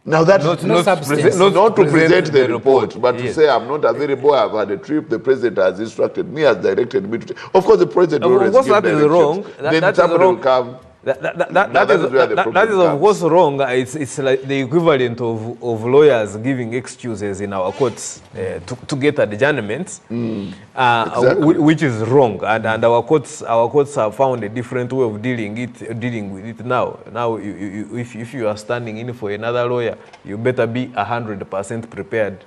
Now that's not to present the report, but to say I'm not available, I've had a trip, the president has instructed me, has directed me to. Of course, the president will always give that is wrong. Then somebody will come. That is of course wrong. It's like the equivalent of lawyers giving excuses in our courts to get adjournments, exactly. Which is wrong. And our courts have found a different way of dealing with it now. Now, if you are standing in for another lawyer, you better be 100% prepared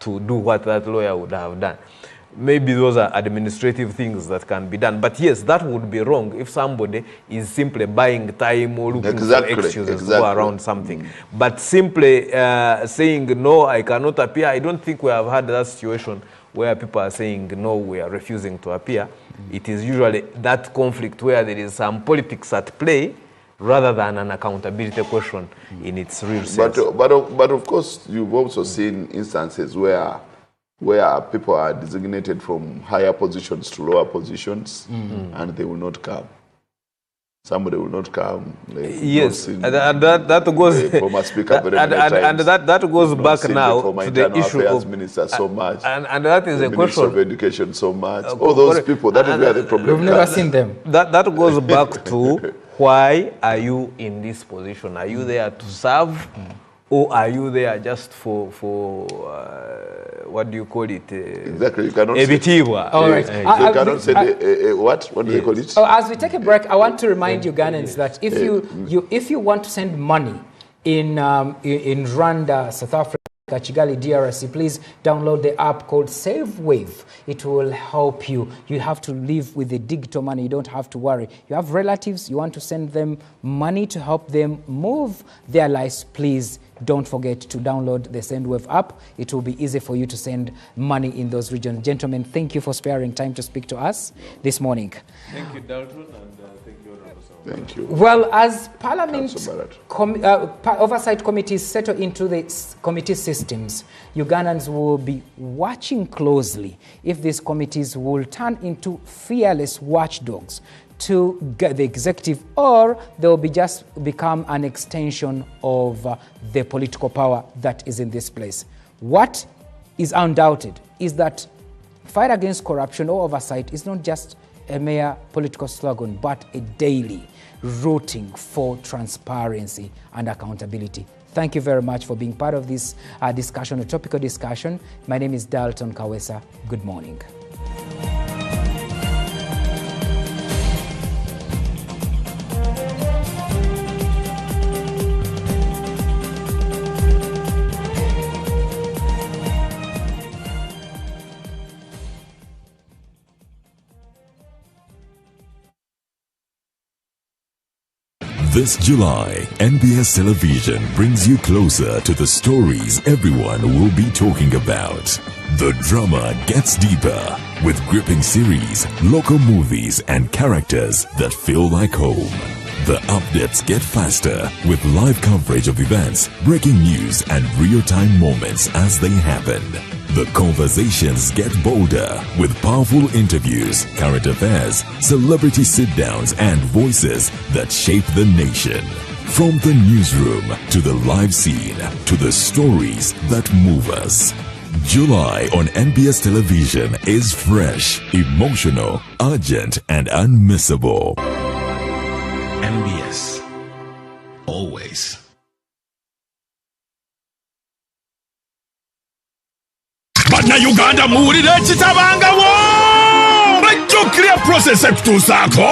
to do what that lawyer would have done. Maybe those are administrative things that can be done. But yes, that would be wrong if somebody is simply buying time or looking for excuses to go around something. But simply saying, no, I cannot appear, I don't think we have had that situation where people are saying, no, we are refusing to appear. It is usually that conflict where there is some politics at play rather than an accountability question in its real sense. But of course, you've also seen instances where people are designated from higher positions to lower positions, and they will not come. Somebody will not come. Yes, and that goes. Former speaker and that goes back now to the issue of minister so much, and that is a question of education so much. All those people. That is where the problem. We've never seen them. That goes back to why are you in this position? Are you there to serve? Or are you there just for what do you call it? Exactly, you cannot say. All right. You cannot say what? What do they call it? As we take a break, I want to remind Ugandans that if you want to send money in Rwanda, South Africa, Kigali, DRC, please download the app called SaveWave. It will help you. You have to live with the digital money. You don't have to worry. You have relatives, you want to send them money to help them move their lives, please don't forget to download the SendWave app. It will be easy for you to send money in those regions. Gentlemen, thank you for sparing time to speak to us this morning. Thank you, Dalton, and thank you, Honorable. Thank you. Well, as Parliament oversight committees settle into the committee systems, Ugandans will be watching closely if these committees will turn into fearless watchdogs to the executive, or they will just become an extension of the political power that is in this place. What is undoubted is that fight against corruption or oversight is not just a mere political slogan, but a daily rooting for transparency and accountability. Thank you very much for being part of this discussion, a topical discussion. My name is Dalton Kawesa. Good morning. This July, NBS Television brings you closer to the stories everyone will be talking about. The drama gets deeper with gripping series, local movies, and characters that feel like home. The updates get faster with live coverage of events, breaking news, and real-time moments as they happen. The conversations get bolder with powerful interviews, current affairs, celebrity sit-downs, and voices that shape the nation. From the newsroom to the live scene to the stories that move us. July on NBS Television is fresh, emotional, urgent, and unmissable. NBS. Always. Bannayuganda muwulire ekitabangawo bajjukira process ekutuusaako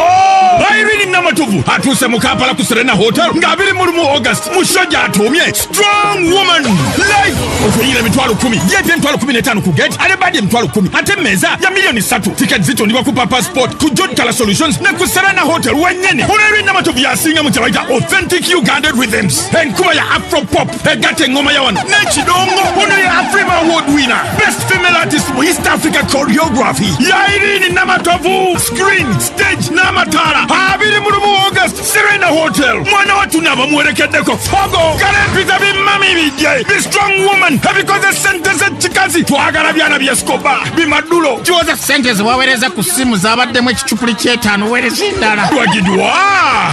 Irene Namatuvu atuuse mu Kampala ku Serena Hotel nga 21 August musajja atuumye Strong Woman live okuyira emitwalo 10 yeete emitwalo 15 ku gate ate badi emitwalo 10 ate mmeeza ya milioni 3 ticket zitundibwa ku Papa Sport ku John Color Solutions ne ku Serena Hotel wennyene Irene Namatuvu yasinga mu kyabayita authentic Ugandan rhythms enkuba ya Afro pop egatta engoma ya wano n'ekidongo ono ya Afrima Award winner, Best Female Artist for East Africa Choreography, Yairini Namatovu, Screen, Stage, Namatara, Habiri Murumu August, Serena Hotel, Mwana watu naba mwerekedeko, Fogo, Karepita Mami Vijay, the strong woman, because the sentence at Chikazi, Tuagarabiana Biascoba, Bimadulo, Joza sentence wawereza kusimu zabadde ekichupuli ky'etaano werezindala Wagidwa,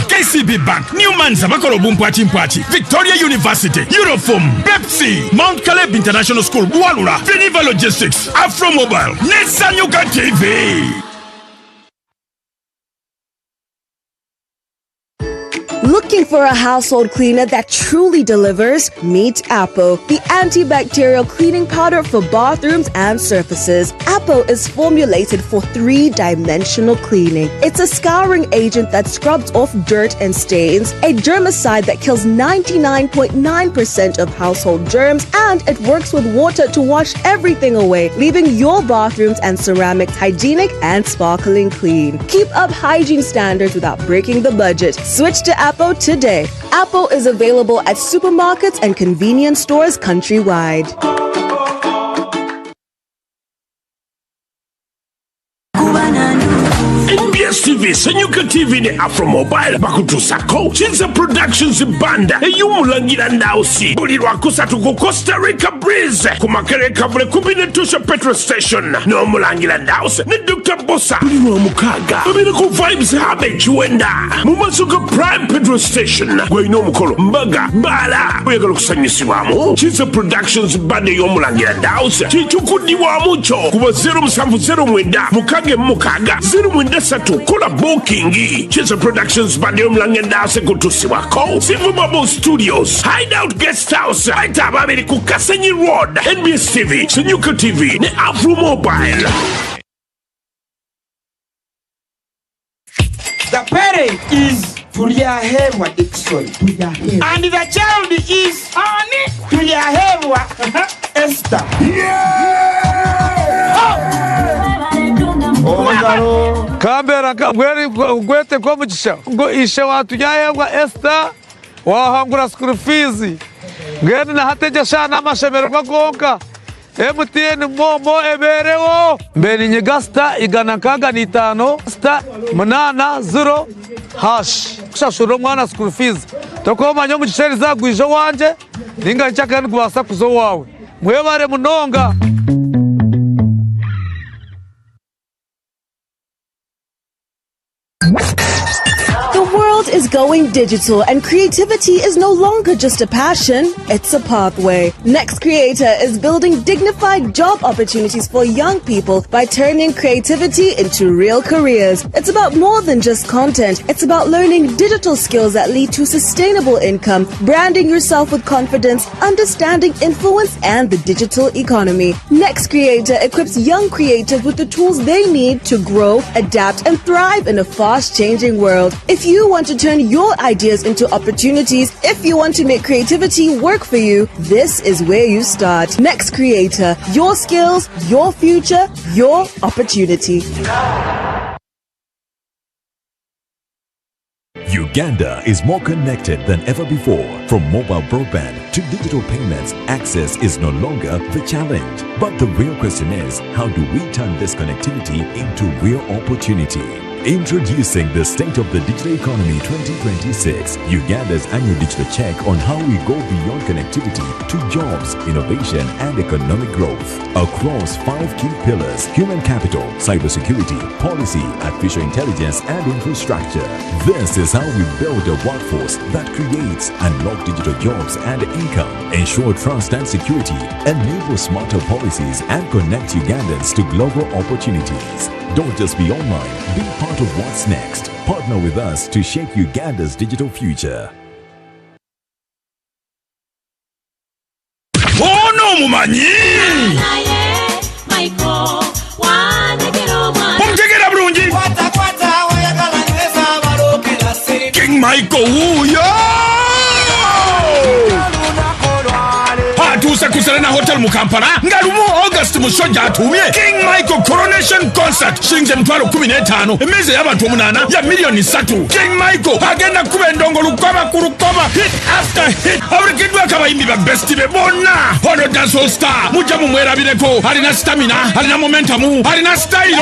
KCB Bank, Newman's Bakolo Bumpati Mpati, Victoria University, Uniform, Pepsi, Mount Caleb International School, Bualula, Finiva Logistics, Afro Mobile, Nesanyuka TV. Looking for a household cleaner that truly delivers? Meet Apo, the antibacterial cleaning powder for bathrooms and surfaces. Apo is formulated for 3-dimensional cleaning. It's a scouring agent that scrubs off dirt and stains, a germicide that kills 99.9% of household germs, and it works with water to wash everything away, leaving your bathrooms and ceramics hygienic and sparkling clean. Keep up hygiene standards without breaking the budget. Switch to Apo today. Apo is available at supermarkets and convenience stores countrywide. NBS TV, Senyuka TV ne Afro Mobile bakutusako Chinza Productions banda eyumulangira ndausi buli lwakusatu ku Costa Rica Breeze ku Makereka bule kubine tusha petrol station n'omulangira ndausi ne Dr. Bossa buli lwomukaaga babiri ku Vibes Hub ekiwenda mu Masuka Prime petrol station gweyina omukolo mbaga bala oyagala okusanyusibwamu Chinza Productions banda ey'omulangira ndausi kitukudibwamu kyo kuba 0709 mukage mukaaga 093 kola booking Chinza Productions bandi omlange ndase kutusibwako Silver Bubble Studios Hideout Guest House Aita babiri ku Kasenyi Road NBS TV Senyuka TV ne Afro Mobile. The parent is Tuliahewa Dixon and the child is Tuliahewa Esther. Kambera gwete kwa muchisha ngo ishe watu yayewa Esther wahangura school fees ngene na hateja shana amashemero kwagonka MTN momo eberewo mbeni nyegasta igana kaga ni 5 sta munana 0 hash kushashuro mwana school fees tokoma nyo muchisheri zagwijo wanje ninga nchaka ngwasa kuzo wawe mwebare munonga. The world is going digital and creativity is no longer just a passion, it's a pathway. Next Creator is building dignified job opportunities for young people by turning creativity into real careers. It's about more than just content. It's about learning digital skills that lead to sustainable income, branding yourself with confidence, understanding influence and the digital economy. Next Creator equips young creators with the tools they need to grow, adapt and thrive in a fast-changing world. If you want to turn your ideas into opportunities, if you want to make creativity work for you, this is where you start. Next Creator, your skills, your future, your opportunity. Uganda is more connected than ever before. From mobile broadband to digital payments, access is no longer the challenge. But the real question is, how do we turn this connectivity into real opportunity? Introducing the State of the Digital Economy 2026, Uganda's annual digital check on how we go beyond connectivity to jobs, innovation and economic growth. Across 5 key pillars: human capital, cybersecurity, policy, artificial intelligence and infrastructure. This is how we build a workforce that creates, unlock digital jobs and income, ensure trust and security, enable smarter policies and connect Ugandans to global opportunities. Don't just be online, be part of what's next. Partner with us to shape Uganda's digital future. Oh no, mumanyi! King Michael, yo! yatuuse ku Serena Hotel mu Kampala nga lumu August musojja atumye King Michael Coronation Concert shilingi $15,000 emmeeza y'abantu 8 ya milioni 3. King Michael agenda kuba endongo lukoba ku lukoba hit after hit awulikiddwa akabayimbi ba best be bonna ono dancehall star mujja mumwerabireko alina stamina alina momentum alina style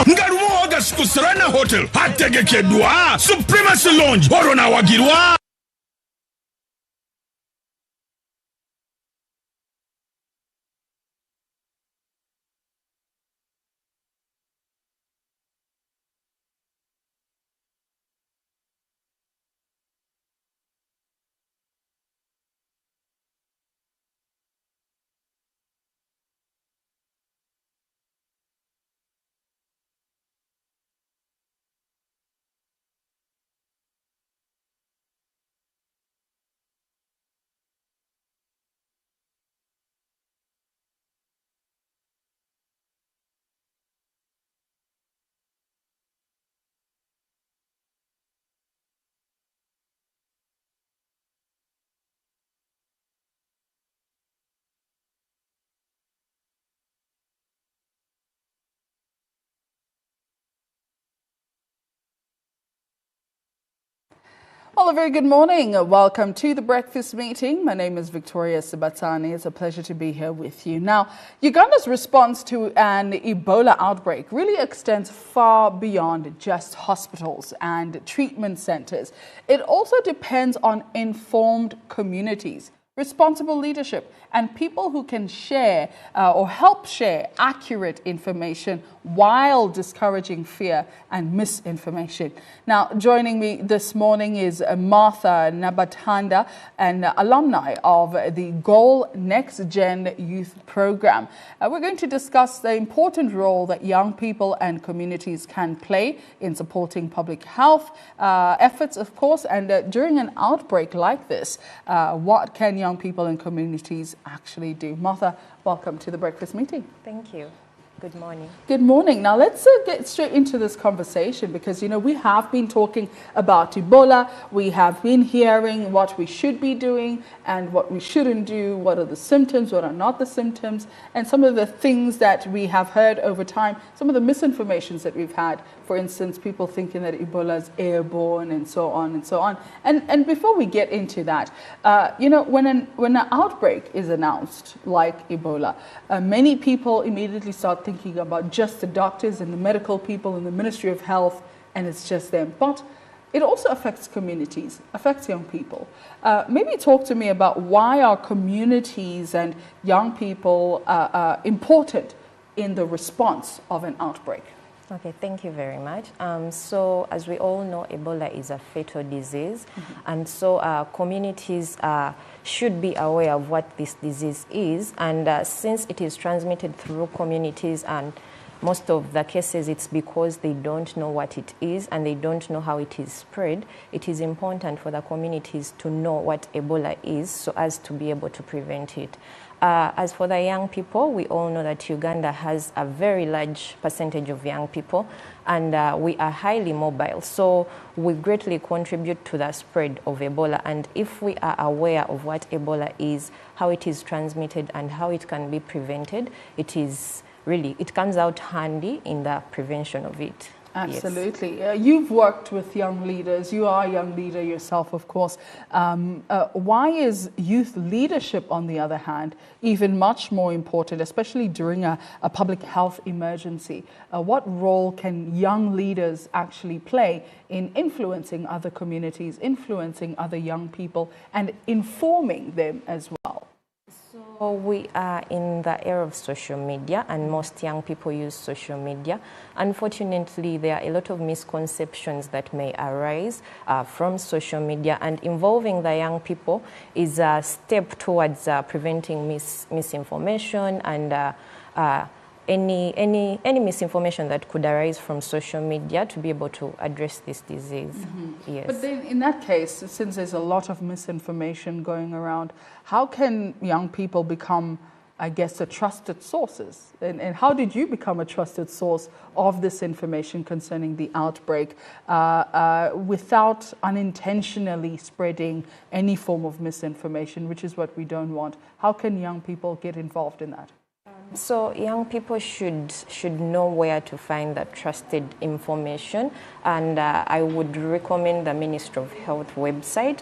nga lumu August ku Serena Hotel ategekeddwa Supremacy Lounge olwo wagirwa. Well, a very good morning. Welcome to the breakfast meeting. My name is Victoria Sibatani. It's a pleasure to be here with you. Now, Uganda's response to an Ebola outbreak really extends far beyond just hospitals and treatment centers. It also depends on informed communities, responsible leadership, and people who can share or help share accurate information while discouraging fear and misinformation. Now, joining me this morning is Martha Nabatanda, an alumni of the Goal Next Gen Youth Program. We're going to discuss the important role that young people and communities can play in supporting public health efforts, of course, and during an outbreak like this, what can young people and communities actually do? Martha, welcome to the breakfast meeting. Thank you. Good morning. Good morning. Now let's get straight into this conversation because, you know, we have been talking about Ebola. We have been hearing what we should be doing and what we shouldn't do. What are the symptoms? What are not the symptoms? And some of the things that we have heard over time, some of the misinformations that we've had. For instance, people thinking that Ebola is airborne and so on and so on. And before we get into that, you know, when an outbreak is announced like Ebola, many people immediately start thinking about just the doctors and the medical people in the Ministry of Health, and it's just them. But it also affects communities, affects young people. Maybe talk to me about why are communities and young people important in the response of an outbreak? Okay, thank you very much. So as we all know, Ebola is a fatal disease. And so communities should be aware of what this disease is. And since it is transmitted through communities, and most of the cases it's because they don't know what it is and they don't know how it is spread, it is important for the communities to know what Ebola is so as to be able to prevent it. As for the young people, we all know that Uganda has a very large percentage of young people, and we are highly mobile. So we greatly contribute to the spread of Ebola. And if we are aware of what Ebola is, how it is transmitted, and how it can be prevented, it comes out handy in the prevention of it. Absolutely. Yes. You've worked with young leaders. You are a young leader yourself, of course. Why is youth leadership, on the other hand, even much more important, especially during a public health emergency? What role can young leaders actually play in influencing other communities, influencing other young people, and informing them as well? So we are in the era of social media, and most young people use social media. Unfortunately, there are a lot of misconceptions that may arise from social media, and involving the young people is a step towards preventing misinformation and any misinformation that could arise from social media to be able to address this disease. Yes. But then in that case, since there's a lot of misinformation going around, how can young people become I guess, the trusted sources. And how did you become a trusted source of this information concerning the outbreak without unintentionally spreading any form of misinformation, which is what we don't want? How can young people get involved in that? So young people should know where to find that trusted information, and I would recommend the Ministry of Health website.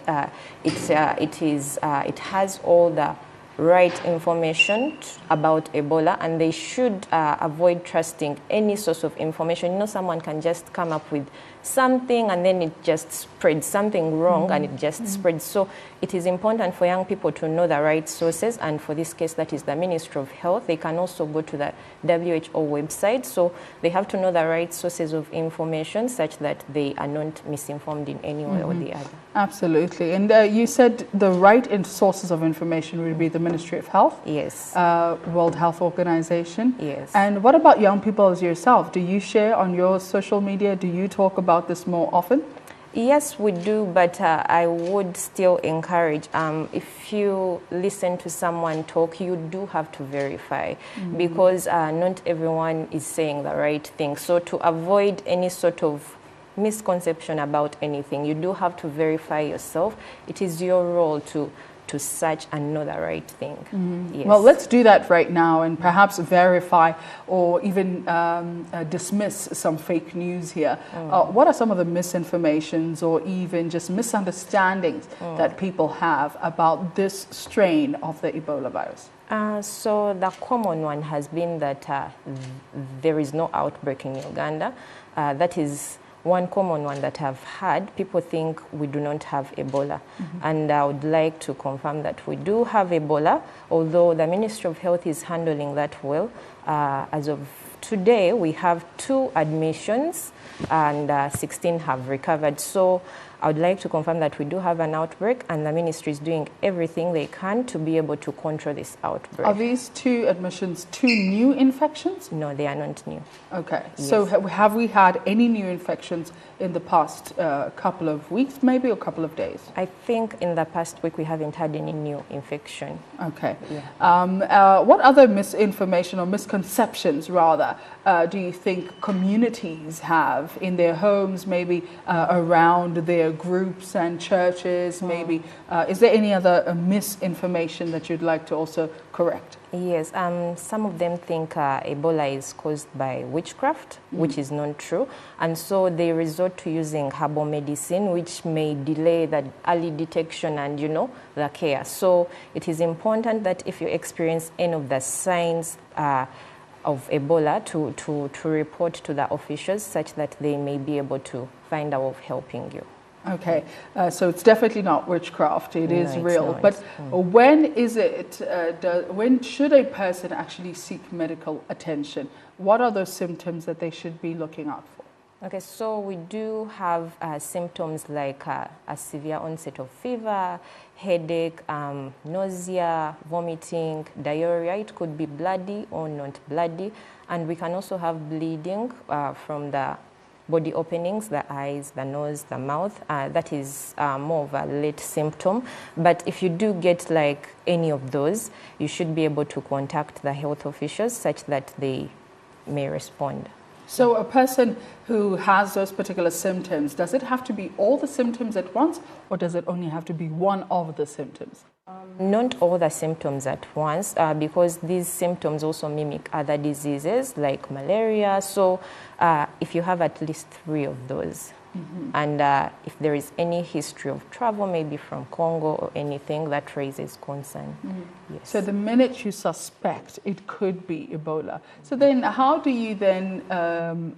It has all the right information about Ebola, and they should avoid trusting any source of information. You know, someone can just come up with something and then it just spreads, something wrong and it just spreads. So it is important for young people to know the right sources, and for this case that is the Ministry of Health. They can also go to the WHO website, so they have to know the right sources of information such that they are not misinformed in any way or the other. Absolutely. And you said the right sources of information would be the Ministry of Health? Yes. World Health Organization? Yes. And what about young people as yourself? Do you share on your social media? Do you talk about this more often? Yes, we do, but I would still encourage, if you listen to someone talk, you do have to verify, because not everyone is saying the right thing. So to avoid any sort of misconception about anything, you do have to verify yourself. It is your role to search and know the right thing. Yes. Well, let's do that right now and perhaps verify or even dismiss some fake news here. What are some of the misinformations or even just misunderstandings that people have about this strain of the Ebola virus? So the common one has been that there is no outbreak in Uganda. That is one common one that I've had. People think we do not have Ebola. And I would like to confirm that we do have Ebola, although the Ministry of Health is handling that well. As of today, we have 2 admissions and 16 have recovered. So I would like to confirm that we do have an outbreak, and the ministry is doing everything they can to be able to control this outbreak. Are these 2 admissions 2 new infections? No, they are not new. Okay. Yes. So have we had any new infections in the past couple of weeks, maybe, or couple of days? I think in the past week we haven't had any new infection. Okay. Yeah. What other misinformation or misconceptions, rather, do you think communities have in their homes, maybe around their groups and churches, maybe? Is there any other misinformation that you'd like to also correct? Yes, some of them think Ebola is caused by witchcraft, which is not true. And so they resort to using herbal medicine, which may delay the early detection and, the care. So it is important that if you experience any of the signs of Ebola to report to the officials such that they may be able to find a way of helping you. Okay, so it's definitely not witchcraft, it is real. Not. But when is it, when should a person actually seek medical attention? What are those symptoms that they should be looking out for? Okay, so we do have symptoms like a severe onset of fever, headache, nausea, vomiting, diarrhea. It could be bloody or not bloody. And we can also have bleeding from the body openings, the eyes, the nose, the mouth. That is more of a late symptom. But if you do get like any of those, you should be able to contact the health officials such that they may respond. So a person who has those particular symptoms, does it have to be all the symptoms at once, or does it only have to be one of the symptoms? Not all the symptoms at once, because these symptoms also mimic other diseases like malaria. So if you have at least 3 of those, and if there is any history of travel, maybe from Congo or anything, that raises concern. Yes. So the minute you suspect it could be Ebola, so then how do you then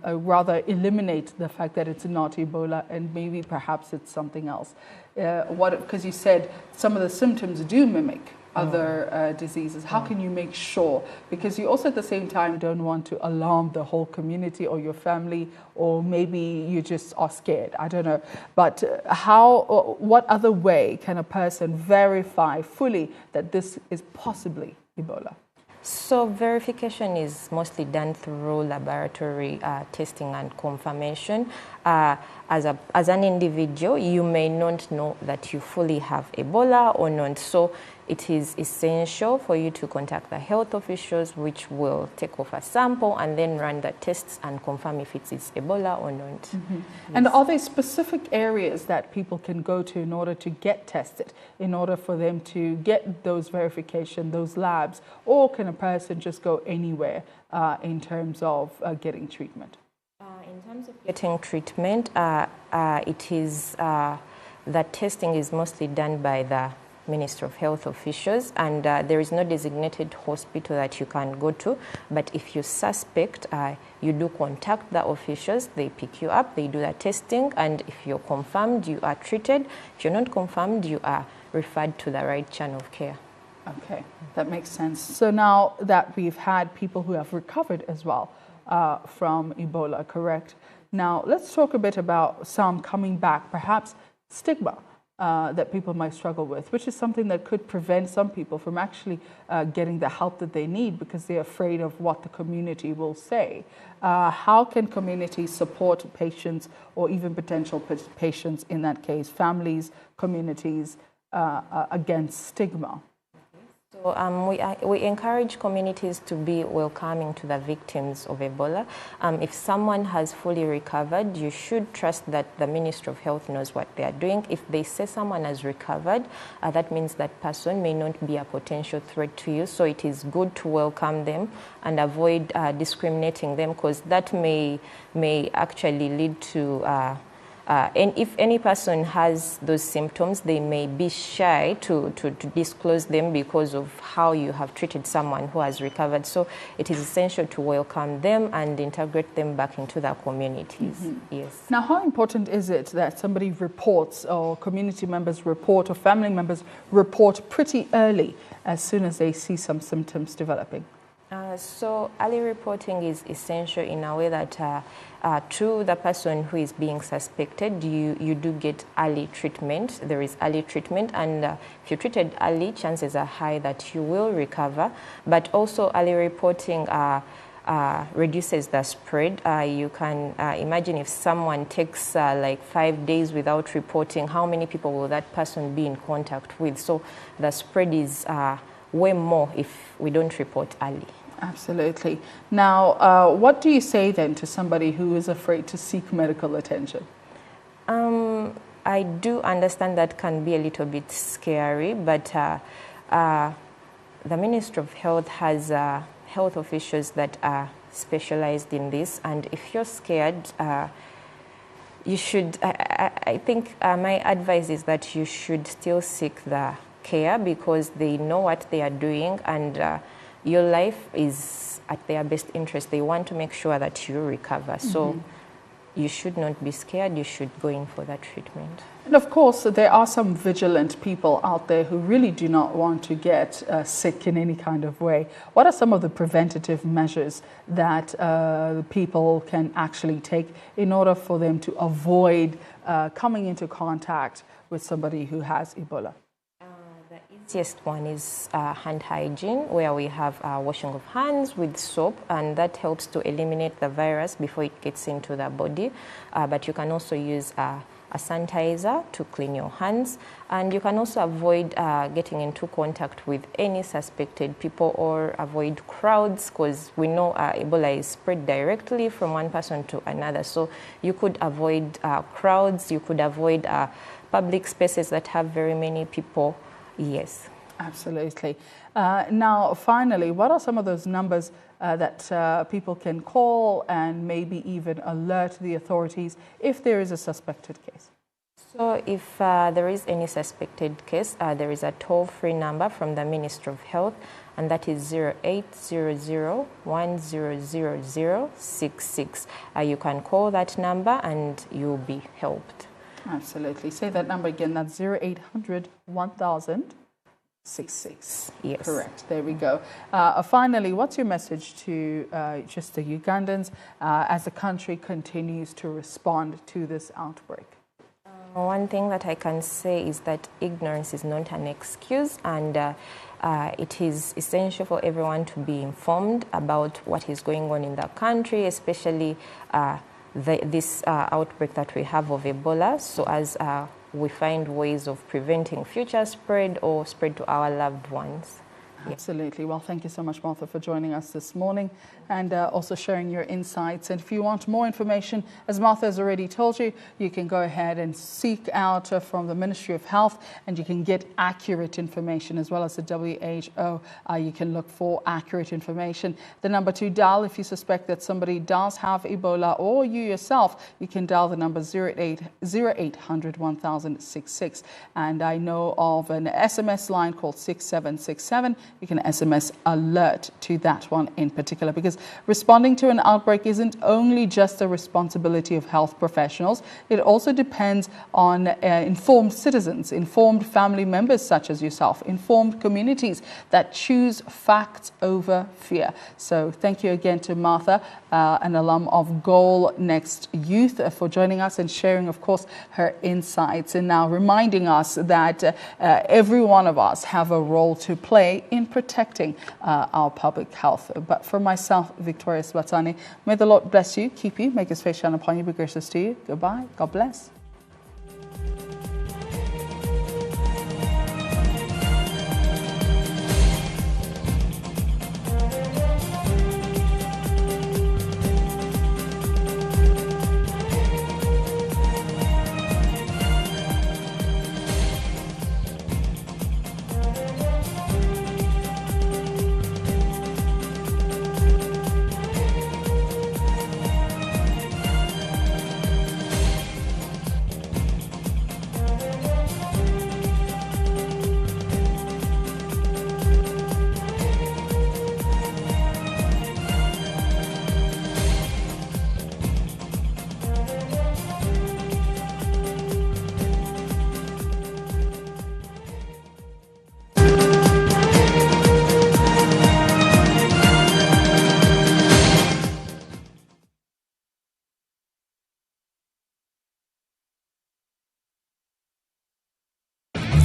rather eliminate the fact that it's not Ebola and maybe perhaps it's something else? Because you said some of the symptoms do mimic other diseases. How can you make sure? Because you also at the same time don't want to alarm the whole community or your family, or maybe you just are scared. I don't know. But what other way can a person verify fully that this is possibly Ebola? So verification is mostly done through laboratory testing and confirmation. As an individual, you may not know that you fully have Ebola or not. So it is essential for you to contact the health officials, which will take off a sample and then run the tests and confirm if it is Ebola or not. Mm-hmm. Yes. And are there specific areas that people can go to in order to get tested, in order for them to get those verification, those labs, or can a person just go anywhere in terms of getting treatment? In terms of getting treatment, it is the testing is mostly done by the Ministry of Health officials, and there is no designated hospital that you can go to. But if you suspect, you do contact the officials, they pick you up, they do the testing, and if you're confirmed, you are treated. If you're not confirmed, you are referred to the right channel of care. Okay, that makes sense. So now that we've had people who have recovered as well from Ebola, correct? Now let's talk a bit about some coming back, perhaps stigma that people might struggle with, which is something that could prevent some people from actually getting the help that they need because they're afraid of what the community will say. How can communities support patients or even potential patients, in that case, families, communities, against stigma? So we encourage communities to be welcoming to the victims of Ebola. If someone has fully recovered, you should trust that the Ministry of Health knows what they are doing. If they say someone has recovered, that means that person may not be a potential threat to you. So it is good to welcome them and avoid discriminating them, because that may actually lead to and if any person has those symptoms, they may be shy to disclose them because of how you have treated someone who has recovered. So it is essential to welcome them and integrate them back into their communities. Mm-hmm. Yes. Now, how important is it that somebody reports, or community members report, or family members report pretty early as soon as they see some symptoms developing? So early reporting is essential in a way that to the person who is being suspected, you do get early treatment. There is early treatment, and if you're treated early, chances are high that you will recover. But also early reporting reduces the spread. You can imagine if someone takes like 5 days without reporting, how many people will that person be in contact with? So the spread is way more if we don't report early. Absolutely. Now, what do you say then to somebody who is afraid to seek medical attention? I do understand that can be a little bit scary, but the Ministry of Health has health officials that are specialized in this, and if you're scared, you should, I think my advice is that you should still seek the care, because they know what they are doing, and your life is at their best interest. They want to make sure that you recover. So you should not be scared. You should go in for that treatment. And of course, there are some vigilant people out there who really do not want to get sick in any kind of way. What are some of the preventative measures that people can actually take in order for them to avoid coming into contact with somebody who has Ebola? The easiest one is hand hygiene, where we have washing of hands with soap, and that helps to eliminate the virus before it gets into the body. But you can also use a sanitizer to clean your hands, and you can also avoid getting into contact with any suspected people, or avoid crowds, because we know Ebola is spread directly from one person to another. So you could avoid crowds, you could avoid public spaces that have very many people. Yes. Absolutely. Now, finally, what are some of those numbers that people can call and maybe even alert the authorities if there is a suspected case? So if there is any suspected case, there is a toll-free number from the Ministry of Health, and that is 0800 100066. You can call that number and you'll be helped. Absolutely. Say that number again. That's 0800 100066. Yes. Correct. There we go. Finally, what's your message to just the Ugandans as the country continues to respond to this outbreak? One thing that I can say is that ignorance is not an excuse, and it is essential for everyone to be informed about what is going on in the country, especially this outbreak that we have of Ebola, so as we find ways of preventing future spread or spread to our loved ones. Absolutely. Well, thank you so much, Martha, for joining us this morning and also sharing your insights. And if you want more information, as Martha has already told you, you can go ahead and seek out from the Ministry of Health, and you can get accurate information, as well as the WHO. You can look for accurate information. The number to dial if you suspect that somebody does have Ebola, or you yourself, you can dial the number 0800 1066. And I know of an SMS line called 6767. You can SMS alert to that one in particular, because responding to an outbreak isn't only just a responsibility of health professionals. It also depends on informed citizens, informed family members such as yourself, informed communities that choose facts over fear. So thank you again to Martha, an alum of Goal Next Youth, for joining us and sharing, of course, her insights, and now reminding us that every one of us have a role to play in protecting our public health. But for myself, Victoria Sbatani, may the Lord bless you, keep you, make his face shine upon you, be gracious to you. Goodbye. God bless.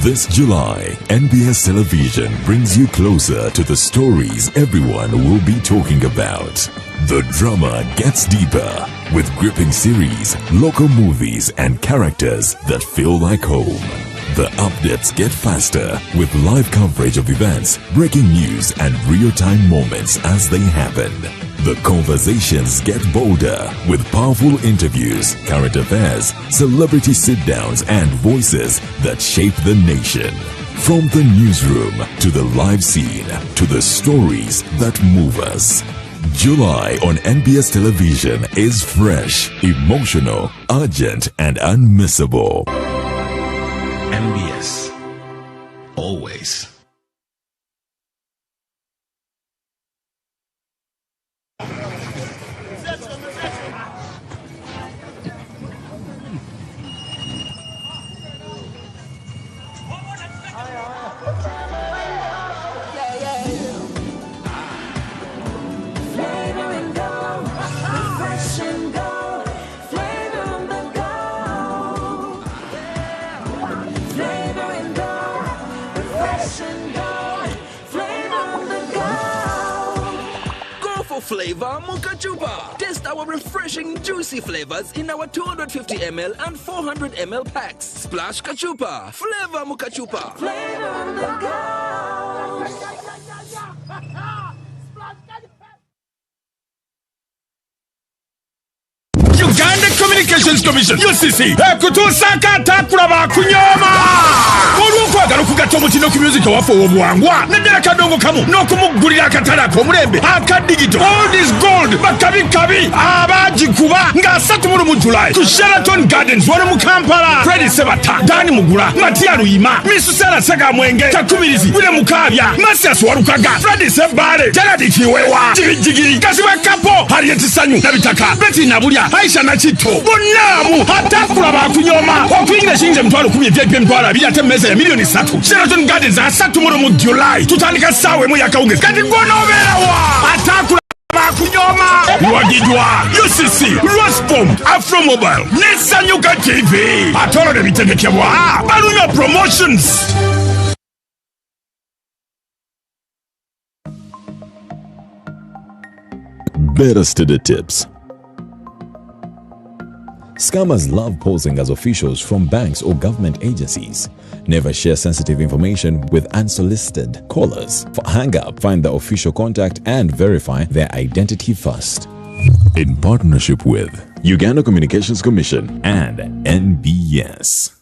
This July, NBS Television brings you closer to the stories everyone will be talking about. The drama gets deeper with gripping series, local movies, and characters that feel like home. The updates get faster with live coverage of events, breaking news, and real-time moments as they happen. The conversations get bolder with powerful interviews, current affairs, celebrity sit-downs, and voices that shape the nation. From the newsroom to the live scene to the stories that move us. July on NBS Television is fresh, emotional, urgent, and unmissable. NBS. Always. Flavor Mukachupa. Test our refreshing, juicy flavors in our 250 ml and 400 ml packs. Splash Kachupa. Flavor Mukachupa. Flavor Uganda Communications Commission UCC ekutusaka takulaba kunyoma olw'okwagala okugatta omutino ku music waffe obuwangwa naddala kadongo kamu n'okumugulira akatale ak'omulembe aka digital all is gold bakabikabi abagikuba nga 3 July ku Sheraton Gardens wano mu Kampala. Freddy Sebata, Dani Mugula, Matia Luyima, Misusela Segamwenge, Takumirizi, Wile Mukabya, Masias Warukaga, Freddy Sebale, Janadi Kiwewa, Jigijigiri, Kasiwa Kapo, Harriet Sanyu, Nabitaka, Betty Nabulia, Aisha Nachito, Bonamu, Atakula Bakunyoma, Okwinga Shinje Mtwalo Kumi VIP Mtwala, Biyate Meze ya milioni 3. Sheraton Gardens asatu mu July, tutandika sawe mu yakawunge. Kati ngonovera wa! Atakula Bakunyoma, Wagidwa, UCC, Rospom, Afromobile, Nesanyuka TV, Atolo de Bitegekebwa, Balunya Promotions. Better to the tips. Scammers love posing as officials from banks or government agencies. Never share sensitive information with unsolicited callers. Hang up, find the official contact and verify their identity first. In partnership with Uganda Communications Commission and NBS.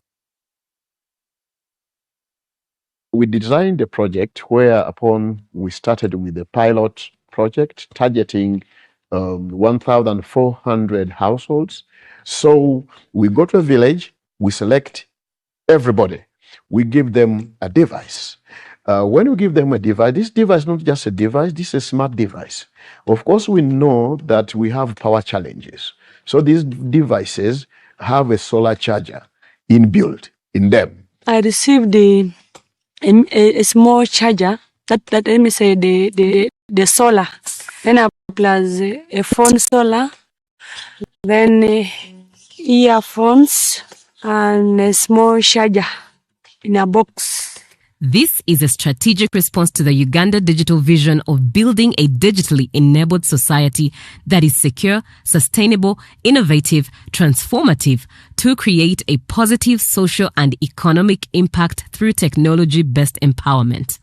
We designed a project whereupon we started with the pilot project targeting 1,400 households. So we go to a village, we select everybody, we give them a device. When we give them a device, this device is not just a device, this is a smart device. Of course, we know that we have power challenges. So these devices have a solar charger inbuilt in them. I received a small charger, that let me say the solar. Then I plus a phone solar, then earphones and a small charger in a box. This is a strategic response to the Uganda digital vision of building a digitally enabled society that is secure, sustainable, innovative, transformative to create a positive social and economic impact through technology-based empowerment.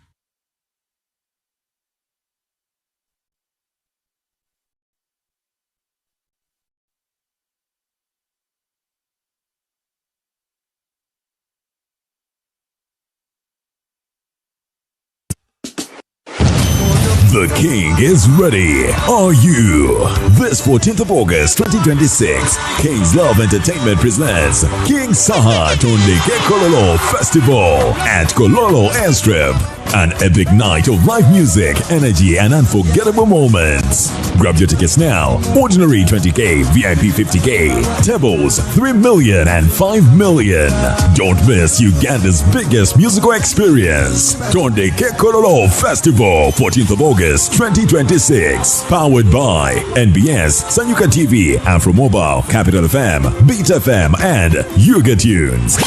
The king is ready. Are you? This 14th of August 2026, King's Love Entertainment presents King Saha Tondeke Kololo Festival at Kololo Airstrip. An epic night of live music, energy, and unforgettable moments. Grab your tickets now. Ordinary 20K, VIP 50K. Tables 3 million and 5 million. Don't miss Uganda's biggest musical experience. Tondeke Kololo Festival, 14th of August 2026. Powered by NBS, Sanyuka TV, Afro Mobile, Capital FM, Beat FM, and Yuga Tunes.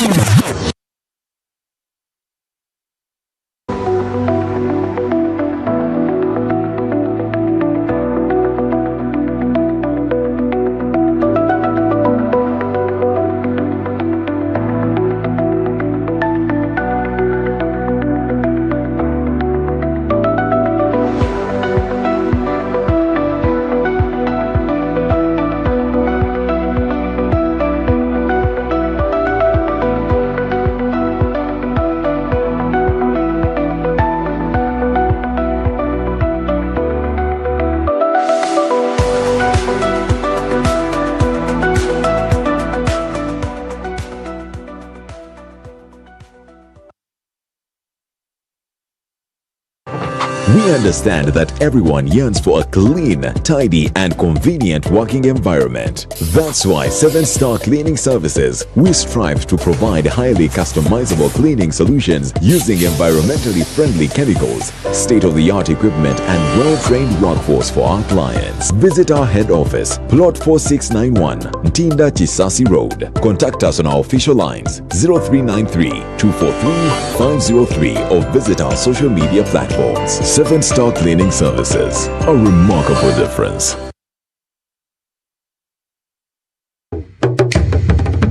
We understand that everyone yearns for a clean, tidy, and convenient working environment. That's why 7-Star Cleaning Services, we strive to provide highly customizable cleaning solutions using environmentally friendly chemicals, state-of-the-art equipment, and well-trained workforce for our clients. Visit our head office, Plot 4691, Ntinda Chisasi Road. Contact us on our official lines 0393-243-503 or visit our social media platforms. 7-Star Cleaning Services, a remarkable difference.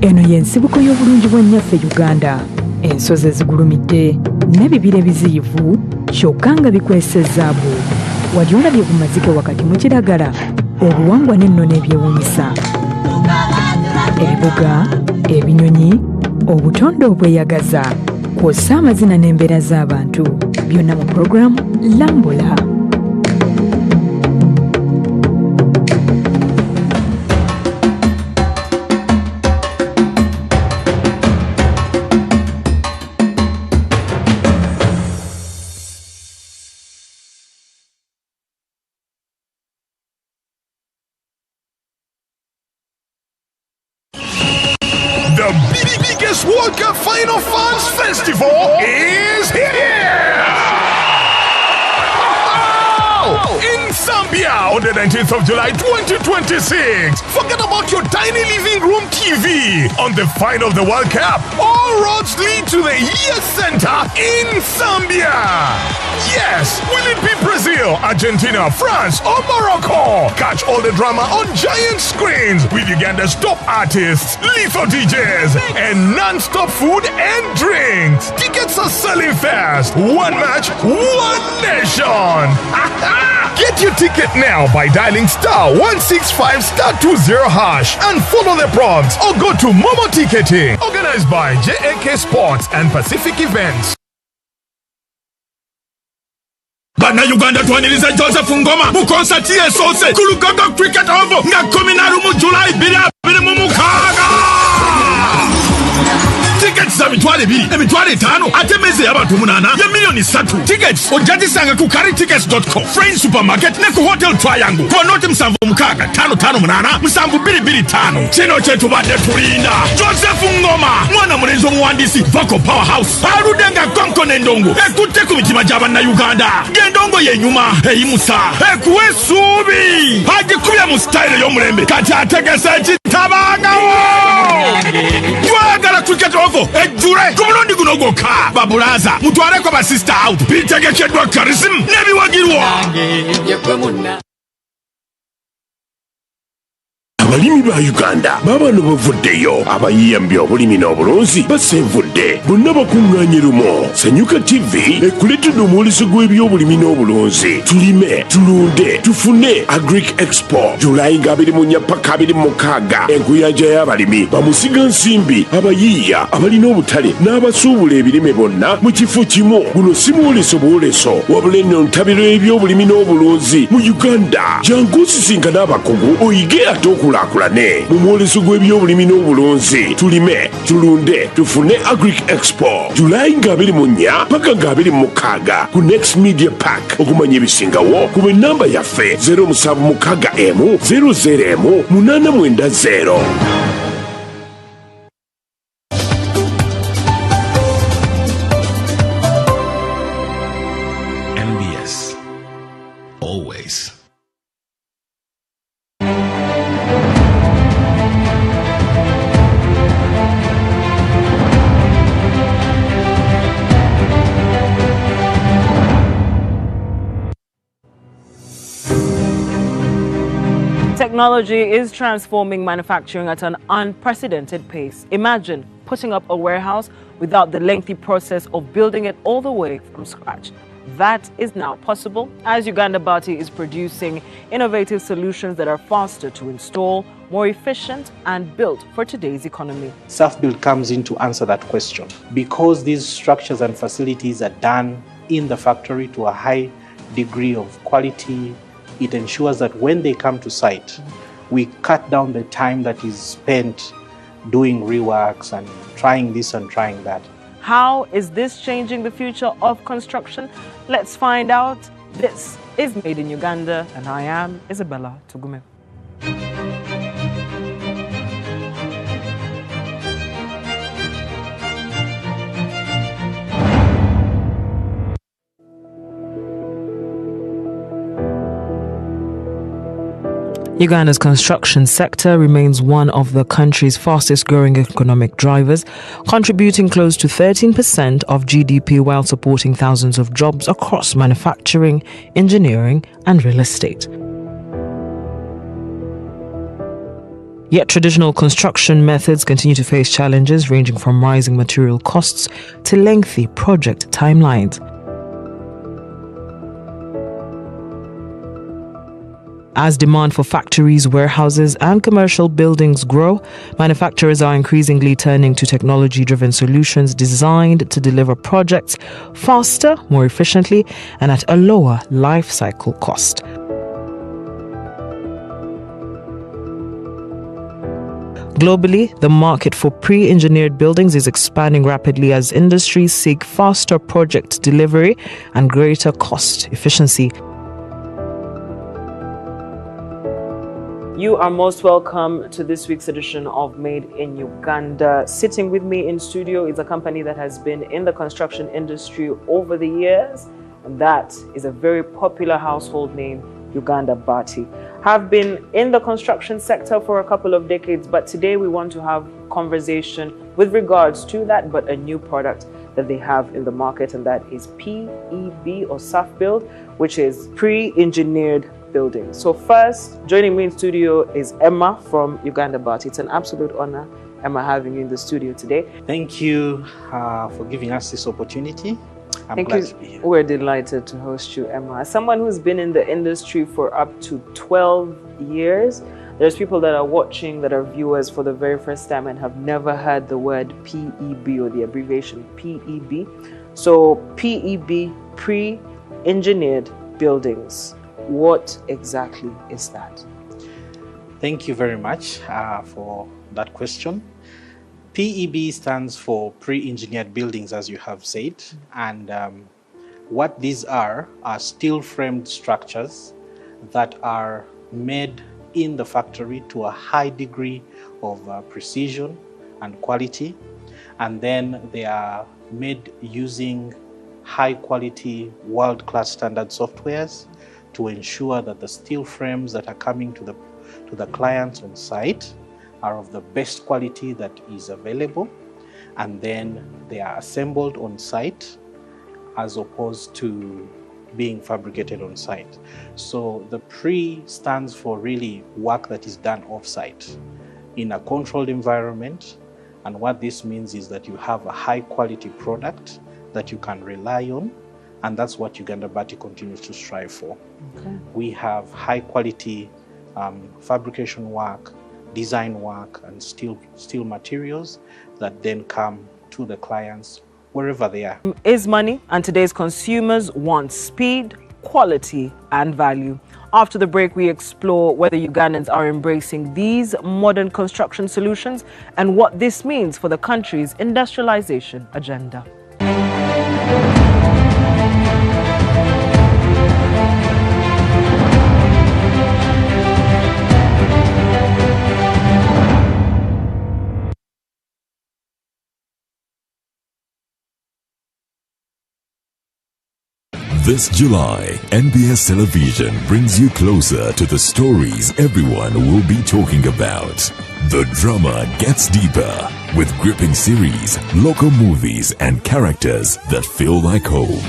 Eno y'ensibuko y'obulungi bw'ennyaffe Uganda. Ensozi ezigulumidde n'ebibira ebiziyivu kyokka nga bikwesezaabu. Wali olabye ku mazike wakati mu kiragala, obuwangwa n'ennono ebyewuunyisa. Ebibuga, ebinyonyi, obutonde obweyagaza, kw'ossa amazina n'embeera z'abantu, byonna mu puroguramu Lambula. The biggest World Cup Final Fans Festival is here! In Zambia on the 19th of July 2026. Forget about your tiny living room TV. On the final of the World Cup, all roads lead to the Year Center in Zambia. Yes, will it be Brazil, Argentina, France, or Morocco? Catch all the drama on giant screens with Uganda's top artists, lethal DJs, and non-stop food and drinks. Tickets are selling fast. One match, one nation. Get your ticket now by dialing *165*20# and follow the prompts, or go to Momo Ticketing, organized by JAK Sports and Pacific Events. Bana Uganda twaniriza Joseph Ngoma mu concert yesose ku Lugogo Cricket Oval nga 10 mu July 2026. Tickets za mitwale 2, emitwale 5, atemeze y'abantu 8 ya milioni 3. Tickets ojazisanga ku caritickets.com, Friends Supermarket ne ku Hotel Triangle. Kwa noti 756-558 725. Chino chetu bade tulinda. Joseph Ngoma, mwana mulenzo muwandisi, Vocal Powerhouse. Arudenga konko nendongo. Ekute ku mitima j'abana Uganda. Gendongo yenyuma, eyimusa. Ekuwesubi. Hagikuya mu style yo mulembe. Kati ategese kitabagawo. Twagala cricket ovo ejure kumulondi gunogoka babulaza mutwale kwa sister out bitegekedwa charism nebiwagirwa. Abalimi ba Uganda babano bavuddeyo abayiyambye obulimi n'obulunzi basenvudde bonna bakunganye lumo. Sanyuka TV ekuletedde omwoleso gw'ebyobulimi n'obulunzi. Tulime, tulunde, tufune Agric Expo July 24 paka 26. Enkuyanja y'abalimi bamusiga nsimbi, abayiiya, abalina obutale n'abasuubula ebirime bonna mu kifo kimu. Guno si mwoleso bwoleso wabula nno ntabiro ebyobulimi n'obulunzi mu Uganda. Jangu osisinkana abakugu oyige ate okulakulane mu mwoleso gw'ebyobulimi n'obulunzi. Tulime, tulunde, tufune Agric Expo July 24 paka 26 ku Next Media Park. Okumanya ebisingawo kuba ennamba yaffe 0760 00 890. NBS. Always. Technology is transforming manufacturing at an unprecedented pace. Imagine putting up a warehouse without the lengthy process of building it all the way from scratch. That is now possible as Uganda Bati is producing innovative solutions that are faster to install, more efficient, and built for today's economy. Self-build comes in to answer that question. Because these structures and facilities are done in the factory to a high degree of quality, it ensures that when they come to site, we cut down the time that is spent doing reworks and trying this and trying that. How is this changing the future of construction? Let's find out. This is Made in Uganda, and I am Isabella Tugume. Uganda's construction sector remains one of the country's fastest growing economic drivers, contributing close to 13% of GDP while supporting thousands of jobs across manufacturing, engineering, and real estate. Yet traditional construction methods continue to face challenges ranging from rising material costs to lengthy project timelines. As demand for factories, warehouses, and commercial buildings grow, manufacturers are increasingly turning to technology-driven solutions designed to deliver projects faster, more efficiently, and at a lower life cycle cost. Globally, the market for pre-engineered buildings is expanding rapidly as industries seek faster project delivery and greater cost efficiency. You are most welcome to this week's edition of Made in Uganda. Sitting with me in studio is a company that has been in the construction industry over the years, and that is a very popular household name, Uganda Bati, have been in the construction sector for a couple of decades, but today we want to have conversation with regards to that, but a new product that they have in the market, and that is PEB or SAF Build, which is pre-engineered building. So first, joining me in studio is Emma from Uganda Bati. It's an absolute honor, Emma, having you in the studio today. Thank you for giving us this opportunity. I'm Thank glad you. to be here. We're delighted to host you, Emma. As someone who's been in the industry for up to 12 years, there's people that are watching, that are viewers for the very first time and have never heard the word PEB or the abbreviation PEB. So PEB, pre-engineered buildings. What exactly is that? Thank you very much for that question. PEB stands for pre-engineered buildings, as you have said, and what these are steel-framed structures that are made in the factory to a high degree of precision and quality, and then they are made using high-quality, world-class standard softwares to ensure that the steel frames that are coming to the clients on site are of the best quality that is available, and then they are assembled on site as opposed to being fabricated on site. So the pre stands for really work that is done off-site in a controlled environment, and what this means is that you have a high quality product that you can rely on, and that's what Uganda Bati continues to strive for. Okay. We have high quality fabrication work, design work, and steel materials that then come to the clients wherever they are. Is money, and today's consumers want speed, quality, and value. After the break, we explore whether Ugandans are embracing these modern construction solutions and what this means for the country's industrialization agenda. This July, NBS Television brings you closer to the stories everyone will be talking about. The drama gets deeper with gripping series, local movies, and characters that feel like home.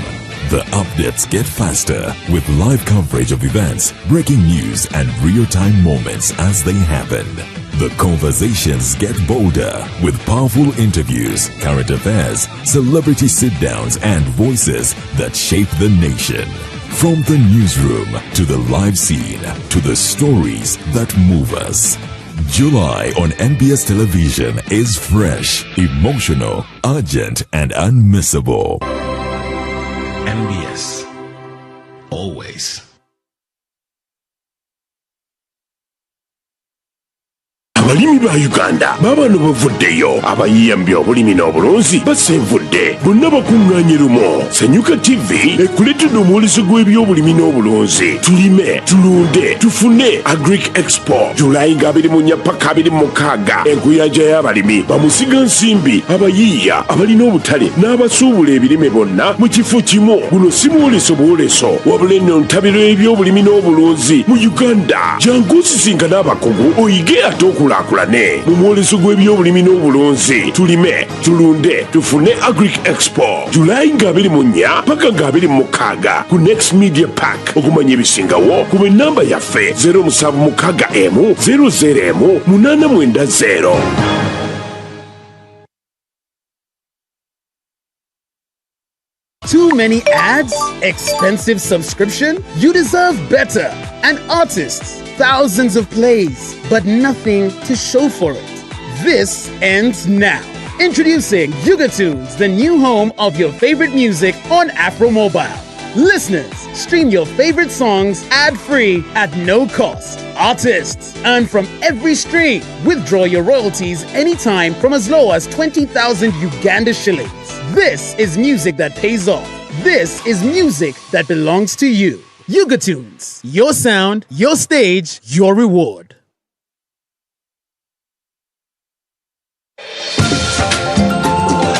The updates get faster with live coverage of events, breaking news, and real-time moments as they happen. The conversations get bolder with powerful interviews, current affairs, celebrity sit-downs, and voices that shape the nation. From the newsroom to the live scene to the stories that move us. July on NBS Television is fresh, emotional, urgent, and unmissable. NBS. Always. abalimi ba uganda babano bavuddeyo abayiyambye obulimi n'obulunzi basenvudde bonna bakuŋŋaanye lumo sanyuka tv ekuleetedde omuwoliso gw'ebyobulimi n'obulunzi tulime tulunde tufune agric expo julayi nga 24 paka 26 enkuyanja y'abalimi bamusiga nsimbi abayiiya abalina obutale n'abasuubula ebirime bonna mu kifo kimu guno si muwoleso buwoleso wabula enno ntabiro ebyobulimi n'obulunzi mu uganda jangu osisinkana abakugu oyige ate okulaakulane mu mwoleso gw'ebyobulimi n'obulunzi tulime tulunde tufune agric expo julayi nga 24 paka nga 26 ku next media park okumanya ebisingawo kuba ennamba yaffe 0760 00 890. Too many ads? Expensive subscription? You deserve better. And artists, thousands of plays, but nothing to show for it. This ends now. Introducing Yugatunes, the new home of your favorite music on Afro Mobile. Listeners, stream your favorite songs ad-free at no cost. Artists, earn from every stream. Withdraw your royalties anytime from as low as 20,000 Uganda shillings. This is music that pays off. This is music that belongs to you. Yugatunes, your sound, your stage, your reward.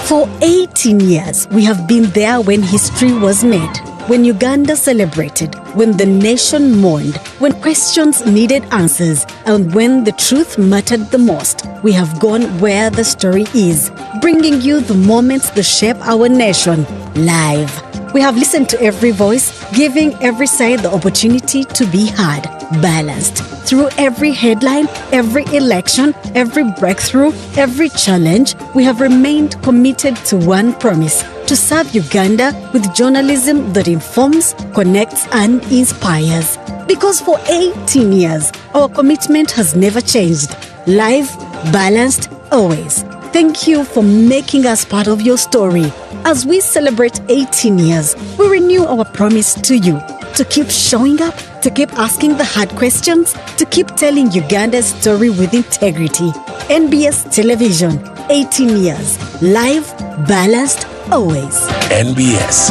For 18 years, we have been there when history was made. when Uganda celebrated, when the nation mourned, when questions needed answers, and when the truth mattered the most, we have gone where the story is, bringing you the moments that shape our nation live. We have listened to every voice, giving every side the opportunity to be heard, balanced. Through every headline, every election, every breakthrough, every challenge, we have remained committed to one promise: to serve Uganda with journalism that informs, connects, and inspires. Because for 18 years, our commitment has never changed. Live, balanced, always. Thank you for making us part of your story. As we celebrate 18 years, we renew our promise to you to keep showing up, to keep asking the hard questions, to keep telling Uganda's story with integrity. NBS Television, 18 years. Live, balanced, always. NBS.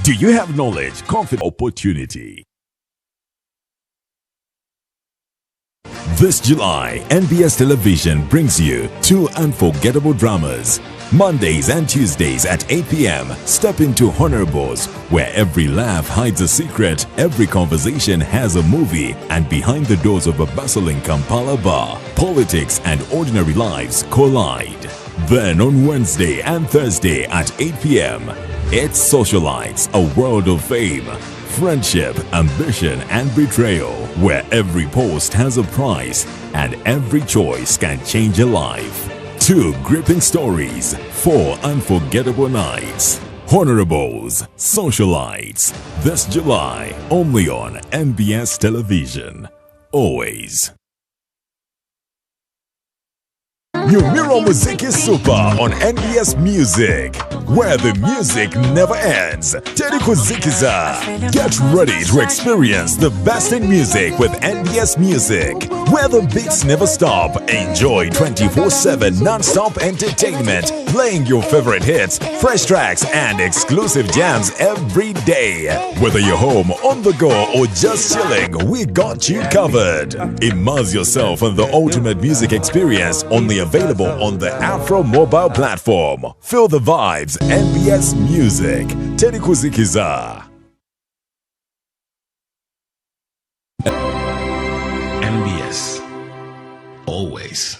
Do you have knowledge, confidence, opportunity? This July, NBS Television brings you 2 unforgettable dramas. Mondays and Tuesdays at 8 p.m. Step into Honorables, where every laugh hides a secret, every conversation has a movie, and behind the doors of a bustling Kampala bar, politics and ordinary lives collide. Then on Wednesday and Thursday at 8 p.m., it's Socialites, a world of fame, friendship, ambition, and betrayal, where every post has a price and every choice can change a life. 2 gripping stories, 4 unforgettable nights. Honorables, Socialites, this July, only on NBS Television. Always. Numero Muziki Super on NBS Music, where the music never ends. Teddy Kuzikiza. Get ready to experience the best in music with NBS Music, where the beats never stop. Enjoy 24/7 non-stop entertainment, playing your favorite hits, fresh tracks, and exclusive jams every day. Whether you're home, on the go, or just chilling, we got you covered. Immerse yourself in the ultimate music experience, only available on the Afro mobile platform. Feel the vibes, NBS Music. Teddy Kuzikiza. NBS. Always.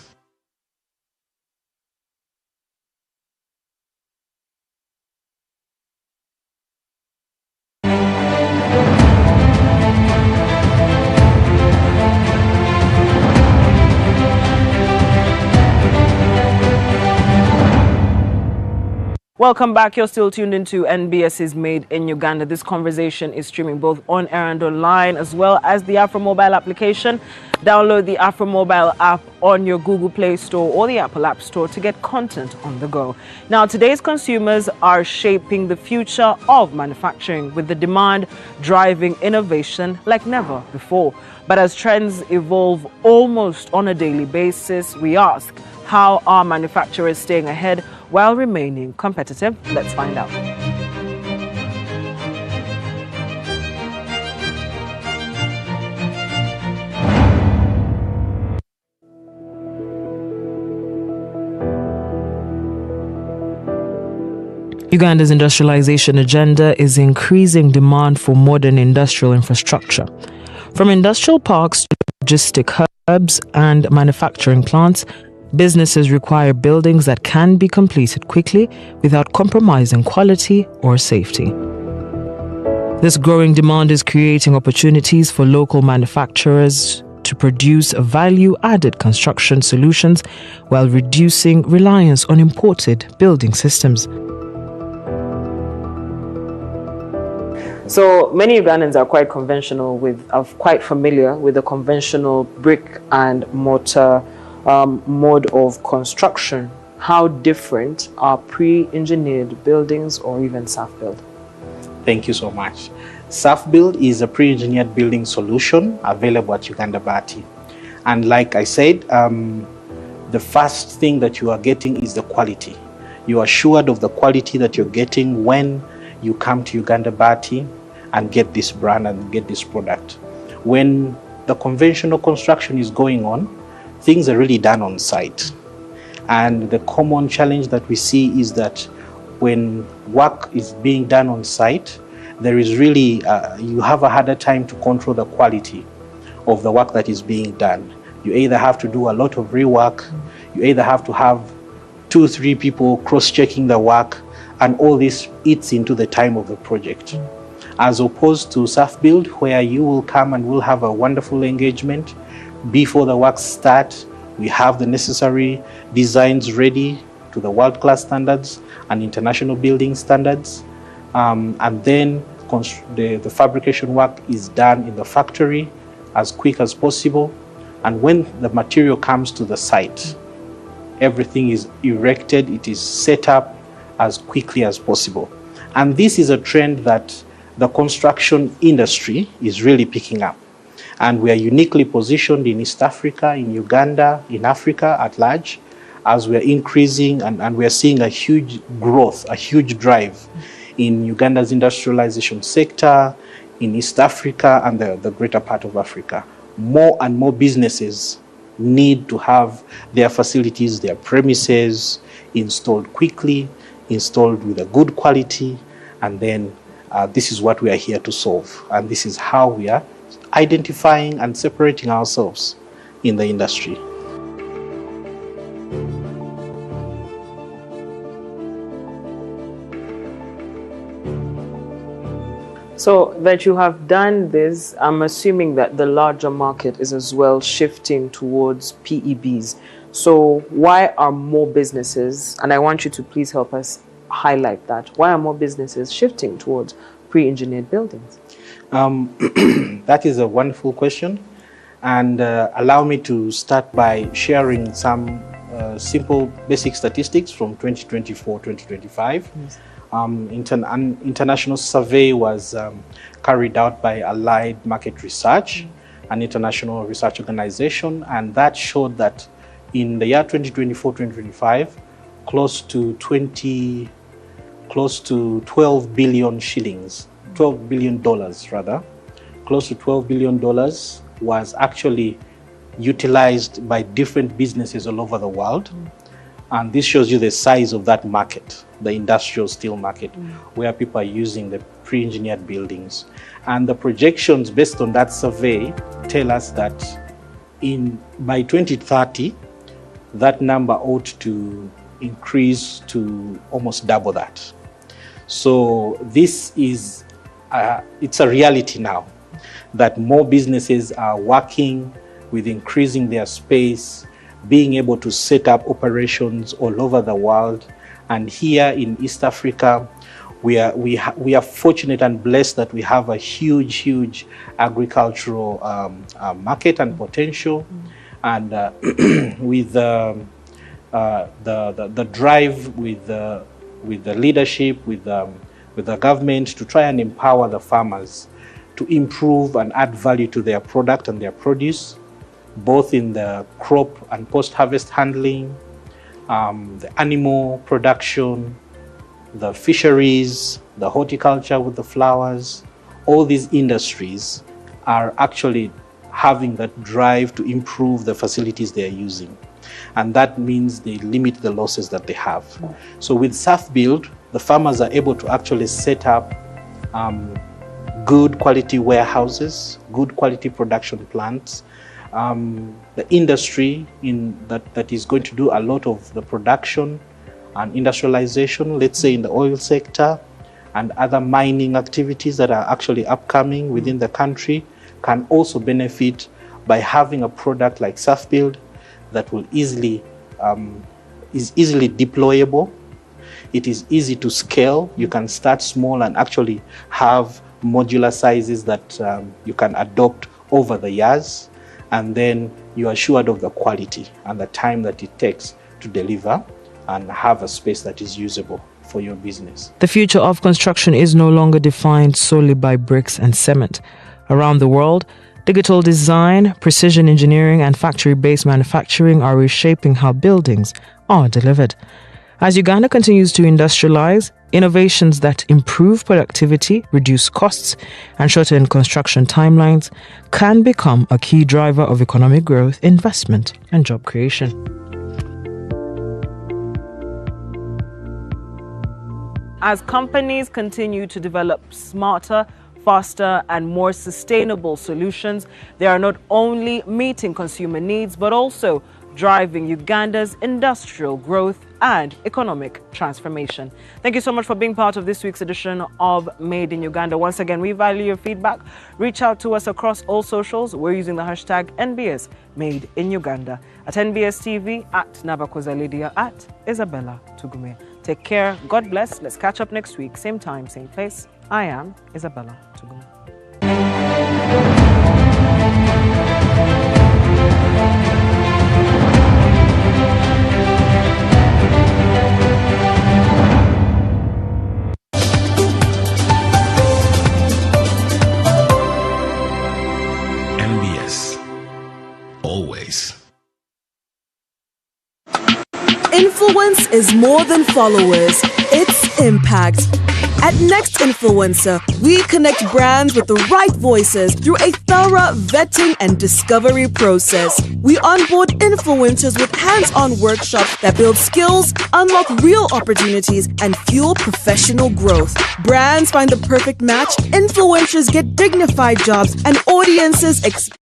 Welcome back. You're still tuned into NBS's Made in Uganda. This conversation is streaming both on air and online, as well as the Afro Mobile application. Download the Afro Mobile app on your Google Play Store or the Apple App Store to get content on the go. Now, today's consumers are shaping the future of manufacturing, with the demand driving innovation like never before. But as trends evolve almost on a daily basis, we ask, how are manufacturers staying ahead while remaining competitive? Let's find out. Uganda's industrialization agenda is increasing demand for modern industrial infrastructure. From industrial parks to logistic hubs and manufacturing plants, businesses require buildings that can be completed quickly without compromising quality or safety. This growing demand is creating opportunities for local manufacturers to produce value-added construction solutions while reducing reliance on imported building systems. So many Ugandans are quite quite familiar with the conventional brick and mortar mode of construction. How different are pre-engineered buildings or even self-build? Thank you so much. Self-build is a pre-engineered building solution available at Uganda Bati. And like I said, the first thing that you are getting is the quality. You are assured of the quality that you're getting when you come to Uganda Bati and get this brand and get this product. When the conventional construction is going on, things are really done on site. And the common challenge that we see is that when work is being done on site, there is really, you have a harder time to control the quality of the work that is being done. You either have to do a lot of rework, you either have to have 2-3 people cross-checking the work, and all this eats into the time of the project. As opposed to self-build, where you will come and we'll have a wonderful engagement before the work starts. We have the necessary designs ready to the world-class standards and international building standards. And then the fabrication work is done in the factory as quick as possible. And when the material comes to the site, everything is erected, it is set up as quickly as possible. And this is a trend that the construction industry is really picking up. And we are uniquely positioned in East Africa, in Uganda, in Africa at large, as we are increasing and we are seeing a huge growth, a huge drive in Uganda's industrialization sector, in East Africa and the greater part of Africa. More and more businesses need to have their facilities, their premises installed quickly, installed with a good quality, and then this is what we are here to solve. And this is how we are identifying and separating ourselves in the industry. So that you have done this, I'm assuming that the larger market is as well shifting towards PEBs. So why are more businesses, and I want you to please help us highlight that, why are more businesses shifting towards pre-engineered buildings? That is a wonderful question, and allow me to start by sharing some simple basic statistics from 2024-2025. Yes. An international survey was carried out by Allied Market Research, an international research organization, and that showed that in the year 2024-2025, close to 12 billion shillings, $12 billion rather, close to $12 billion was actually utilized by different businesses all over the world. And this shows you the size of that market, the industrial steel market, where people are using the pre-engineered buildings. And the projections based on that survey tell us that by 2030, that number ought to increase to almost double that. So this is, it's a reality now, that more businesses are working with increasing their space, being able to set up operations all over the world. And here in East Africa, we are fortunate and blessed that we have a huge agricultural market and potential. And with the drive, with the leadership, with the government to try and empower the farmers to improve and add value to their product and their produce, both in the crop and post-harvest handling, the animal production, the fisheries, the horticulture with the flowers. All these industries are actually having that drive to improve the facilities they are using. And that means they limit the losses that they have. So with self-build, the farmers are able to actually set up good quality warehouses, good quality production plants. The industry that is going to do a lot of the production and industrialization, let's say in the oil sector and other mining activities that are actually upcoming within the country, can also benefit by having a product like self-build that will is easily deployable. It is easy to scale. You can start small and actually have modular sizes that you can adopt over the years, and then you are assured of the quality and the time that it takes to deliver and have a space that is usable for your business. The future of construction is no longer defined solely by bricks and cement. Around the world, digital design, precision engineering, and factory-based manufacturing are reshaping how buildings are delivered. As Uganda continues to industrialize, innovations that improve productivity, reduce costs, and shorten construction timelines can become a key driver of economic growth, investment, and job creation. as companies continue to develop smarter, faster and more sustainable solutions, they are not only meeting consumer needs but also driving Uganda's industrial growth and economic transformation. Thank you so much for being part of this week's edition of Made in Uganda. Once again, we value your feedback. Reach out to us across all socials. We're using the hashtag NBS Made in Uganda. At NBS TV, at Nabakoza Lydia, at Isabella Tugume. Take care. God bless. Let's catch up next week. Same time, same place. I am Isabella Tugume. NBS. Always. Influence is more than followers, it's impact. At Next Influencer, we connect brands with the right voices through a thorough vetting and discovery process. We onboard influencers with hands-on workshops that build skills, unlock real opportunities, and fuel professional growth. Brands find the perfect match, influencers get dignified jobs, and audiences experience